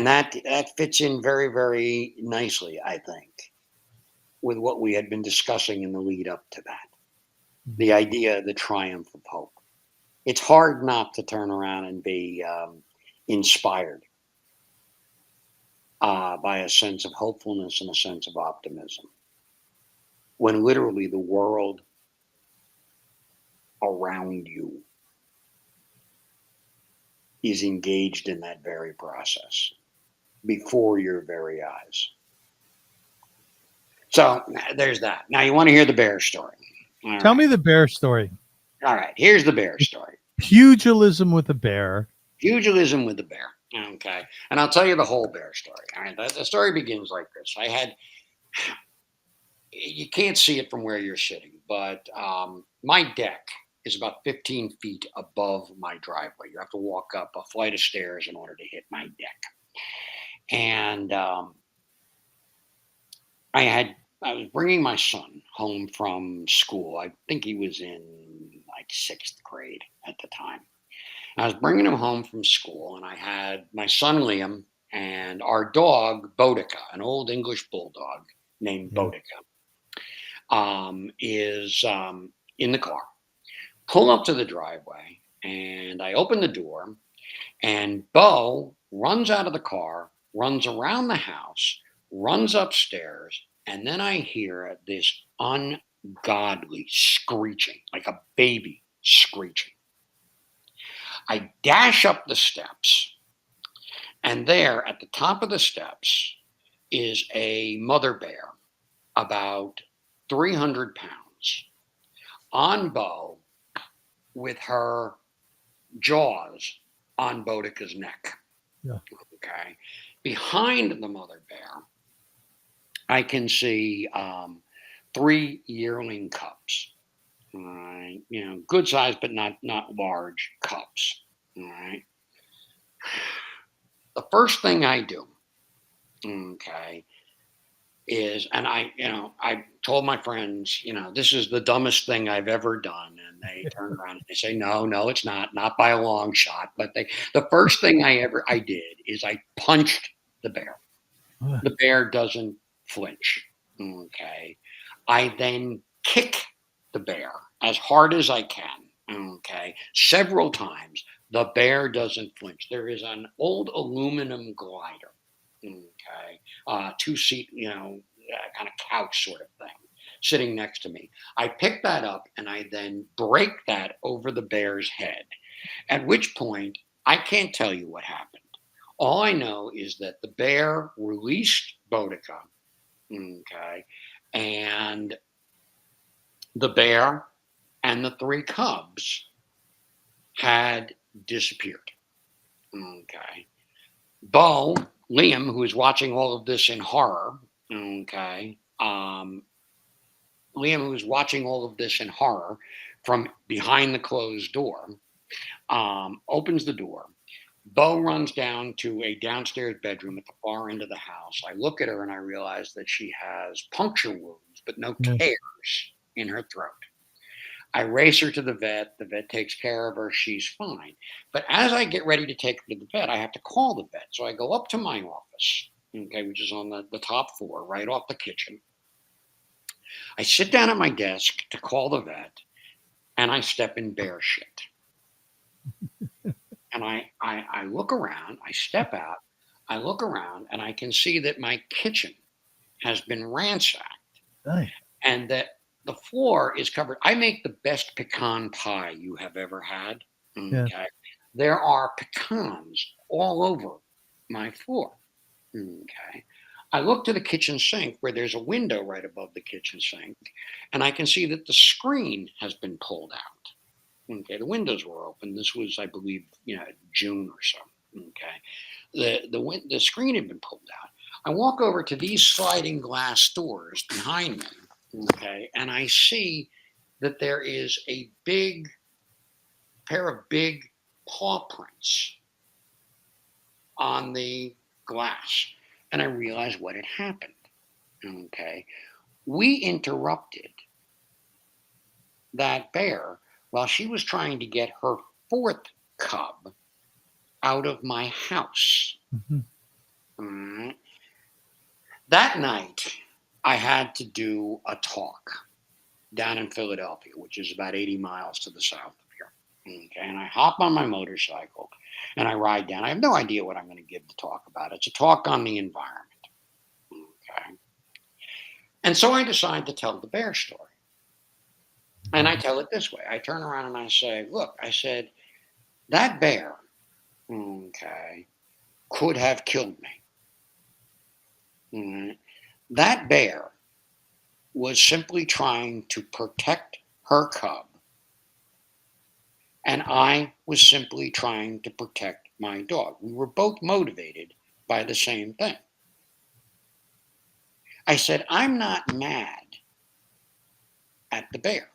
that fits in very, very nicely, I think, with what we had been discussing in the lead up to that. The idea of the triumph of hope. It's hard not to turn around and be inspired by a sense of hopefulness and a sense of optimism, when literally the world around you is engaged in that very process before your very eyes. So there's that. Now you want to hear the bear story. Tell me the bear story. All right, here's the bear story. Pugilism with a bear. Pugilism with the bear. Okay. And I'll tell you the whole bear story. All right. The story begins like this. You can't see it from where you're sitting, but my deck is about 15 feet above my driveway. You have to walk up a flight of stairs in order to hit my deck. And I was bringing my son home from school. I think he was in like 6th grade at the time. I was bringing him home from school, and I had my son Liam and our dog Boudica, an old English bulldog named Boudica, is in the car. Pull up to the driveway, and I open the door, and Bo runs out of the car, runs around the house, runs upstairs, and then I hear this ungodly screeching, like a baby screeching. I dash up the steps, and there at the top of the steps is a mother bear about 300 pounds on Bo with her jaws on Boudica's neck. Yeah. Okay. Behind the mother bear, I can see 3 yearling cubs. All right, good size, but not large cubs. All right. The first thing I do, okay, is, and I told my friends, this is the dumbest thing I've ever done, and they turn around and they say, no, it's not by a long shot. But the first thing I did is I punched the bear. The bear doesn't flinch. Okay. I then kick the bear as hard as I can. Okay. Several times. The bear doesn't flinch. There is an old aluminum glider. Okay. 2-seat, kind of couch sort of thing sitting next to me. I pick that up and I then break that over the bear's head, at which point I can't tell you what happened. All I know is that the bear released Boudica. Okay. And the bear and the 3 cubs had disappeared. Okay. Bo, Liam, who is watching all of this in horror, okay, Liam, who is watching all of this in horror from behind the closed door, opens the door. Bo runs down to a downstairs bedroom at the far end of the house. I look at her and I realize that she has puncture wounds, but no tears in her throat. I race her to the vet. The vet takes care of her. She's fine. But as I get ready to take her to the vet, I have to call the vet. So I go up to my office, okay, which is on the top floor, right off the kitchen. I sit down at my desk to call the vet, and I step in bear shit. And I look around, I step out, I look around, and I can see that my kitchen has been ransacked Nice. and that the floor is covered. I make the best pecan pie you have ever had. Yeah. Okay. There are pecans all over my floor. Okay. I look to the kitchen sink where there's a window right above the kitchen sink, and I can see that the screen has been pulled out. Okay. The windows were open. This was, I believe, June or so. Okay. The screen had been pulled out. I walk over to these sliding glass doors behind me. Okay. And I see that there is a pair of big paw prints on the glass. And I realized what had happened. Okay. We interrupted that bear while she was trying to get her fourth cub out of my house. All right. That night, I had to do a talk down in Philadelphia, which is about 80 miles to the south of here. Okay. And I hop on my motorcycle and I ride down. I have no idea what I'm going to give the talk about. It's a talk on the environment. Okay. And so I decide to tell the bear story. And I tell it this way. I turn around and I say, look, I said, that bear, okay, could have killed me. Right. That bear was simply trying to protect her cub. And I was simply trying to protect my dog. We were both motivated by the same thing. I said, I'm not mad at the bear.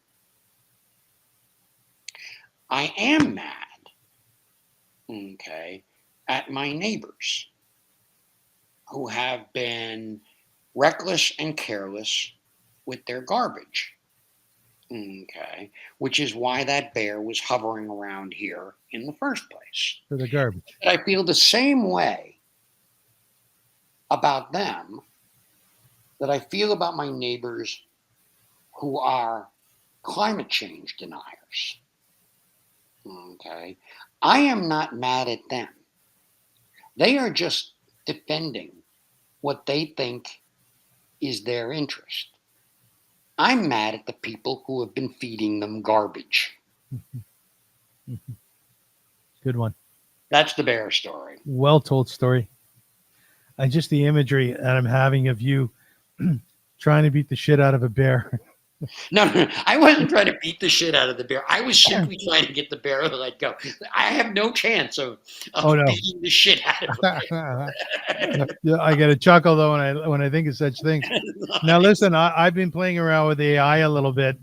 I am mad, okay, at my neighbors who have been reckless and careless with their garbage. Okay, which is why that bear was hovering around here in the first place. For the garbage. I feel the same way about them that I feel about my neighbors who are climate change deniers. Okay, I am not mad at them. They are just defending what they think is their interest. I'm mad at the people who have been feeding them garbage. Good one. That's the bear story. Well told story. Just the imagery that I'm having of you trying to beat the shit out of a bear. No, I wasn't trying to beat the shit out of the bear. I was simply trying to get the bear to let go. I have no chance of beating the shit out of it. I get a chuckle though when I think of such things. Now listen, I've been playing around with AI a little bit,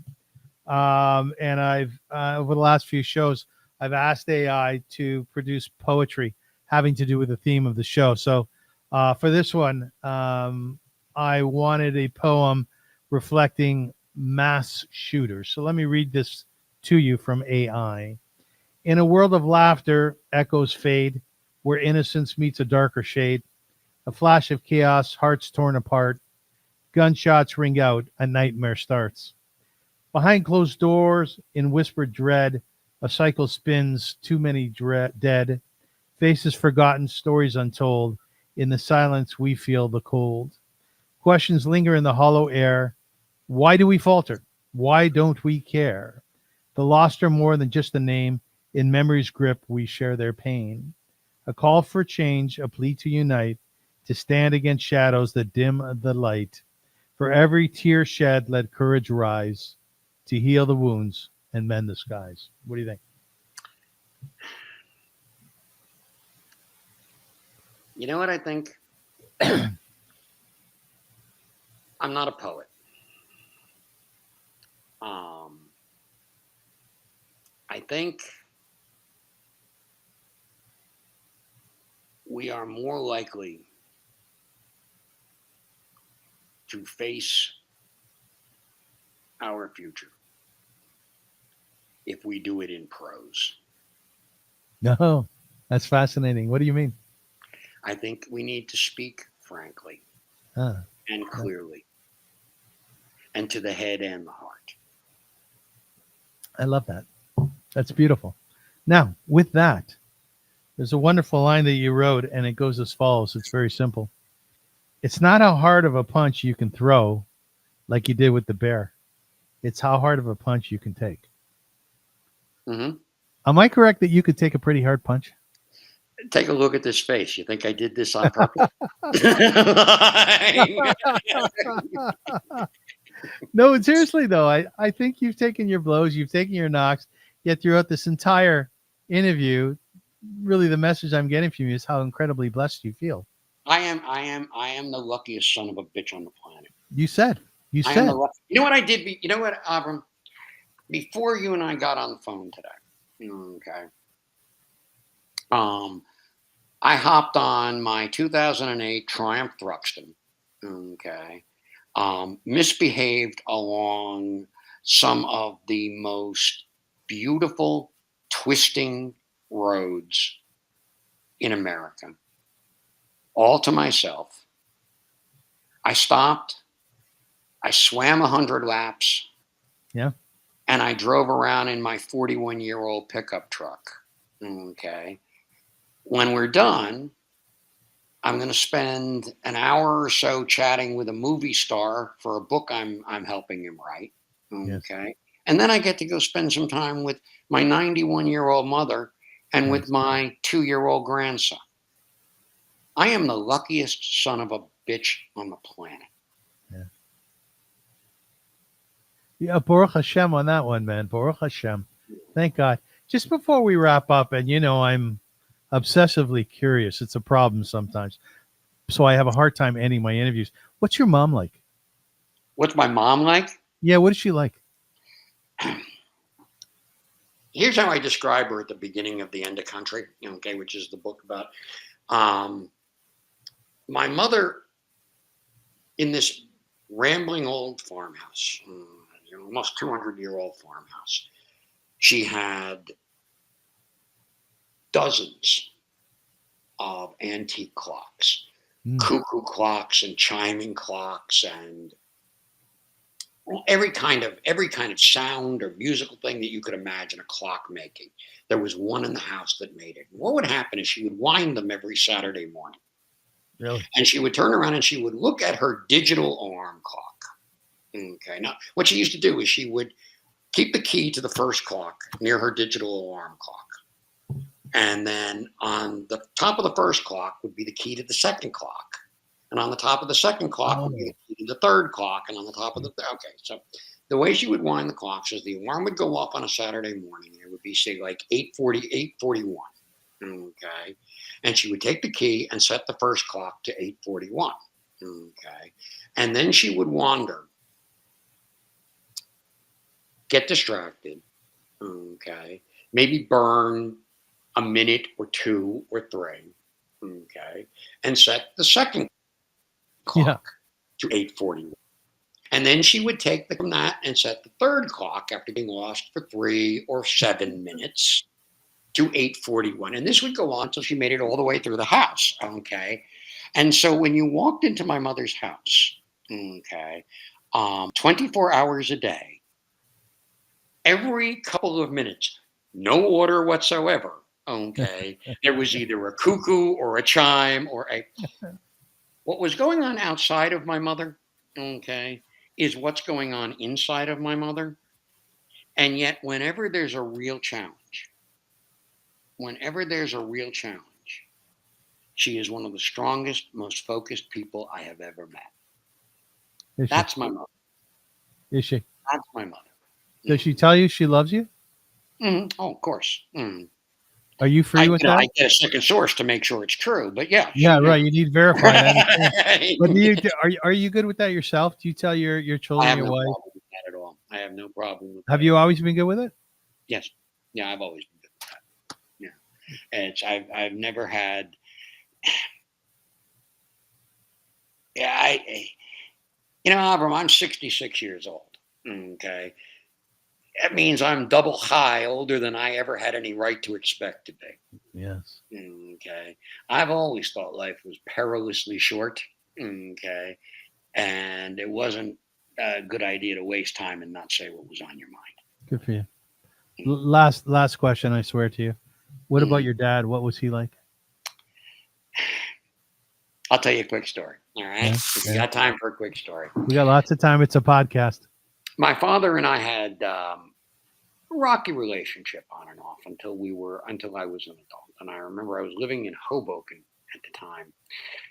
and I've over the last few shows I've asked AI to produce poetry having to do with the theme of the show. So for this one, I wanted a poem reflecting mass shooters. So let me read this to you from AI. In a world of laughter, echoes fade, where innocence meets a darker shade. A flash of chaos, hearts torn apart. Gunshots ring out, a nightmare starts. Behind closed doors, in whispered dread, a cycle spins, too many dead. Faces forgotten, stories untold. In the silence, we feel the cold. Questions linger in the hollow air. Why do we falter? Why don't we care? The lost are more than just a name. In memory's grip, we share their pain. A call for change, a plea to unite, to stand against shadows that dim the light. For every tear shed, let courage rise, to heal the wounds and mend the skies. What do you think? You know what I think? I'm not a poet. I think we are more likely to face our future if we do it in prose. No, that's fascinating. What do you mean? I think we need to speak frankly and clearly and to the head and the heart. I love that. That's beautiful. Now, with that, there's a wonderful line that you wrote, and it goes as follows. It's very simple. It's not how hard of a punch you can throw, like you did with the bear. It's how hard of a punch you can take. Mm-hmm. Am I correct that you could take a pretty hard punch? Take a look at this face. You think I did this on purpose? No, seriously though, I think you've taken your blows, you've taken your knocks, yet throughout this entire interview, really the message I'm getting from you is how incredibly blessed you feel. I am the luckiest son of a bitch on the planet. You said. You know what I did? You know what, Avrum? Before you and I got on the phone today, okay. I hopped on my 2008 Triumph Thruxton, okay. Misbehaved along some of the most beautiful twisting roads in America, all to myself. I stopped. I swam 100 laps. Yeah. And I drove around in my 41-year-old pickup truck. Okay. When we're done, I'm going to spend an hour or so chatting with a movie star for a book I'm helping him write. Okay. Yes. And then I get to go spend some time with my 91-year-old mother and with my 2-year-old grandson. I am the luckiest son of a bitch on the planet. Yeah. Yeah, Baruch Hashem on that one, man. Baruch Hashem. Thank God. Just before we wrap up, and I'm obsessively curious. It's a problem sometimes. So I have a hard time ending my interviews. What's your mom like? What's my mom like? Yeah, what is she like? Here's how I describe her at the beginning of The End of Country, okay, which is the book about my mother in this rambling old farmhouse, almost 200-year-old farmhouse. She had dozens of antique clocks, cuckoo clocks and chiming clocks and every kind of sound or musical thing that you could imagine a clock making. There was one in the house that made it. And what would happen is she would wind them every Saturday morning. Really? And she would turn around and she would look at her digital alarm clock. Okay. Now, what she used to do is she would keep the key to the first clock near her digital alarm clock. And then on the top of the first clock would be the key to the second clock. And on the top of the second clock would be the key to the third clock. And on the top of okay. So the way she would wind the clocks is the alarm would go off on a Saturday morning. It would be, say, like 8:40, 8:41. Okay. And she would take the key and set the first clock to 8:41. Okay. And then she would wander, get distracted. Okay. Maybe burn a minute or two or three. Okay. And set the second clock to 8:41. And then she would take from that and set the third clock after being lost for 3 or 7 minutes to 8:41. And this would go on until she made it all the way through the house. Okay. And so when you walked into my mother's house, okay, 24 hours a day, every couple of minutes, no order whatsoever. Okay. There was either a cuckoo or a chime or what was going on outside of my mother, okay, is what's going on inside of my mother. And yet, whenever there's a real challenge, she is one of the strongest, most focused people I have ever met. That's my mother. Is she? That's my mother. Does she tell you she loves you? Mm-hmm. Oh, of course. Mm. Are you free with that? I get a second source to make sure it's true, but yeah. Yeah, right. You need verifying. But are you good with that yourself? Do you tell your children, your wife? I have no problem with that at all. I have no problem with that. Have you always been good with it? Yes. Yeah, I've always been good with that. Yeah. I've never had. Yeah, Avrum, I'm 66 years old. Okay. That means I'm double high older than I ever had any right to expect to be. Yes. Okay. I've always thought life was perilously short. Okay. And it wasn't a good idea to waste time and not say what was on your mind. Good for you. Last question, I swear to you. What about Mhm. your dad? What was he like? I'll tell you a quick story. All right. Yeah, If you yeah. got time for a quick story. We got lots of time. It's a podcast. My father and I had a rocky relationship on and off until I was an adult. And I remember I was living in Hoboken at the time,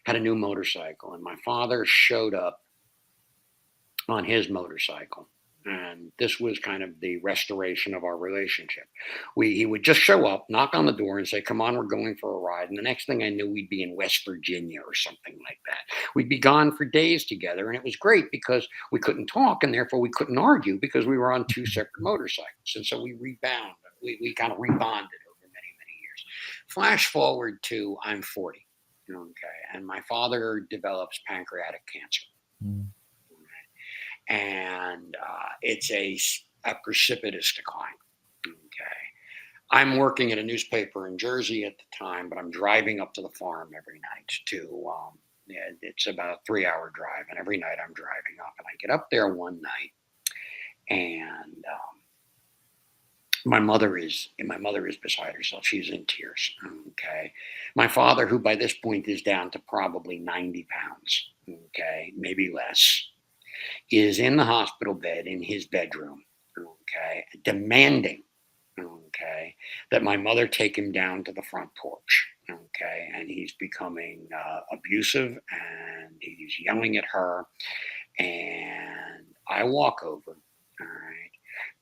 had a new motorcycle, and my father showed up on his motorcycle. And this was kind of the restoration of our relationship. He would just show up, knock on the door, and say, "Come on, we're going for a ride." And the next thing I knew, we'd be in West Virginia or something like that. We'd be gone for days together, and it was great because we couldn't talk, and therefore we couldn't argue because we were on two separate motorcycles. And so we kind of rebonded over many, many years. Flash forward to I'm 40, okay, and my father develops pancreatic cancer. Mm. And it's a precipitous decline. Okay. I'm working at a newspaper in Jersey at the time, but I'm driving up to the farm every night it's about a 3-hour drive. And every night I'm driving up, and I get up there one night, and my mother is beside herself. She's in tears. Okay. My father, who by this point is down to probably 90 pounds, okay, maybe less, is in the hospital bed in his bedroom, okay, demanding, okay, that my mother take him down to the front porch, okay, and he's becoming abusive, and he's yelling at her, and I walk over, all right,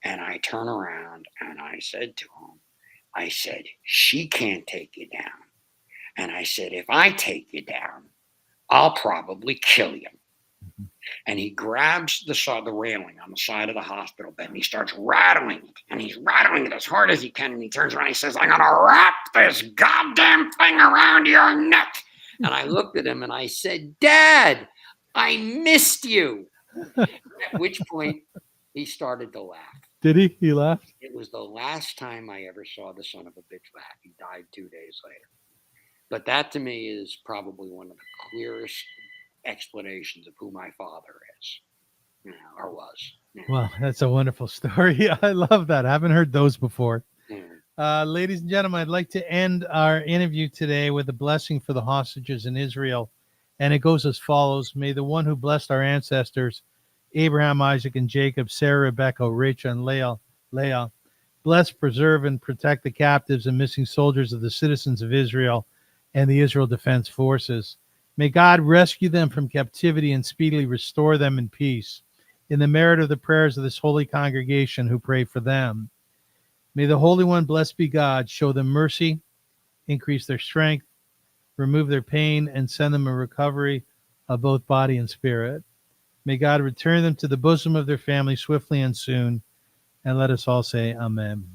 and I turn around, and I said to him, I said, "She can't take you down," and I said, "If I take you down, I'll probably kill you." And he grabs the railing on the side of the hospital bed, and he starts rattling it. And he's rattling it as hard as he can. And he turns around and he says, "I'm going to wrap this goddamn thing around your neck." And I looked at him and I said, "Dad, I missed you." At which point he started to laugh. Did he? He laughed? It was the last time I ever saw the son of a bitch laugh. He died 2 days later. But that to me is probably one of the clearest explanations of who my father is, or was. Well, that's a wonderful story. I love that. I haven't heard those before. Ladies and gentlemen, I'd like to end our interview today with a blessing for the hostages in Israel. And it goes as follows. May the one who blessed our ancestors, Abraham, Isaac, and Jacob, Sarah, Rebecca, Rachel, and Leah, bless, preserve, and protect the captives and missing soldiers of the citizens of Israel and the Israel Defense Forces. May God rescue them from captivity and speedily restore them in peace, in the merit of the prayers of this holy congregation who pray for them. May the Holy One, blessed be God, show them mercy, increase their strength, remove their pain, and send them a recovery of both body and spirit. May God return them to the bosom of their family swiftly and soon. And let us all say amen.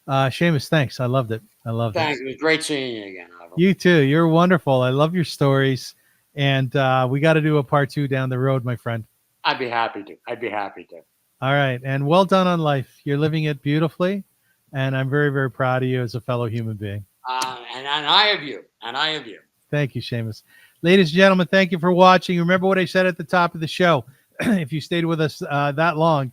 Seamus, thanks. I loved it. Thanks. It was great seeing you again, Avrum. You too. You're wonderful. I love your stories. And we got to do a part 2 down the road, my friend. I'd be happy to. All right. And well done on life. You're living it beautifully. And I'm very, very proud of you as a fellow human being. And I have you. Thank you, Seamus. Ladies and gentlemen, thank you for watching. Remember what I said at the top of the show. If you stayed with us that long,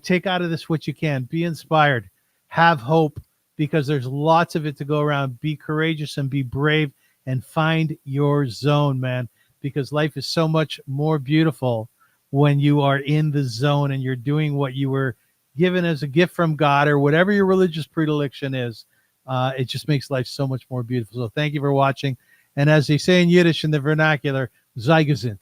take out of this what you can. Be inspired. Have hope, because there's lots of it to go around. Be courageous and be brave and find your zone, man, because life is so much more beautiful when you are in the zone and you're doing what you were given as a gift from God, or whatever your religious predilection is. It just makes life so much more beautiful. So thank you for watching. And as they say in Yiddish, in the vernacular, sei gesund.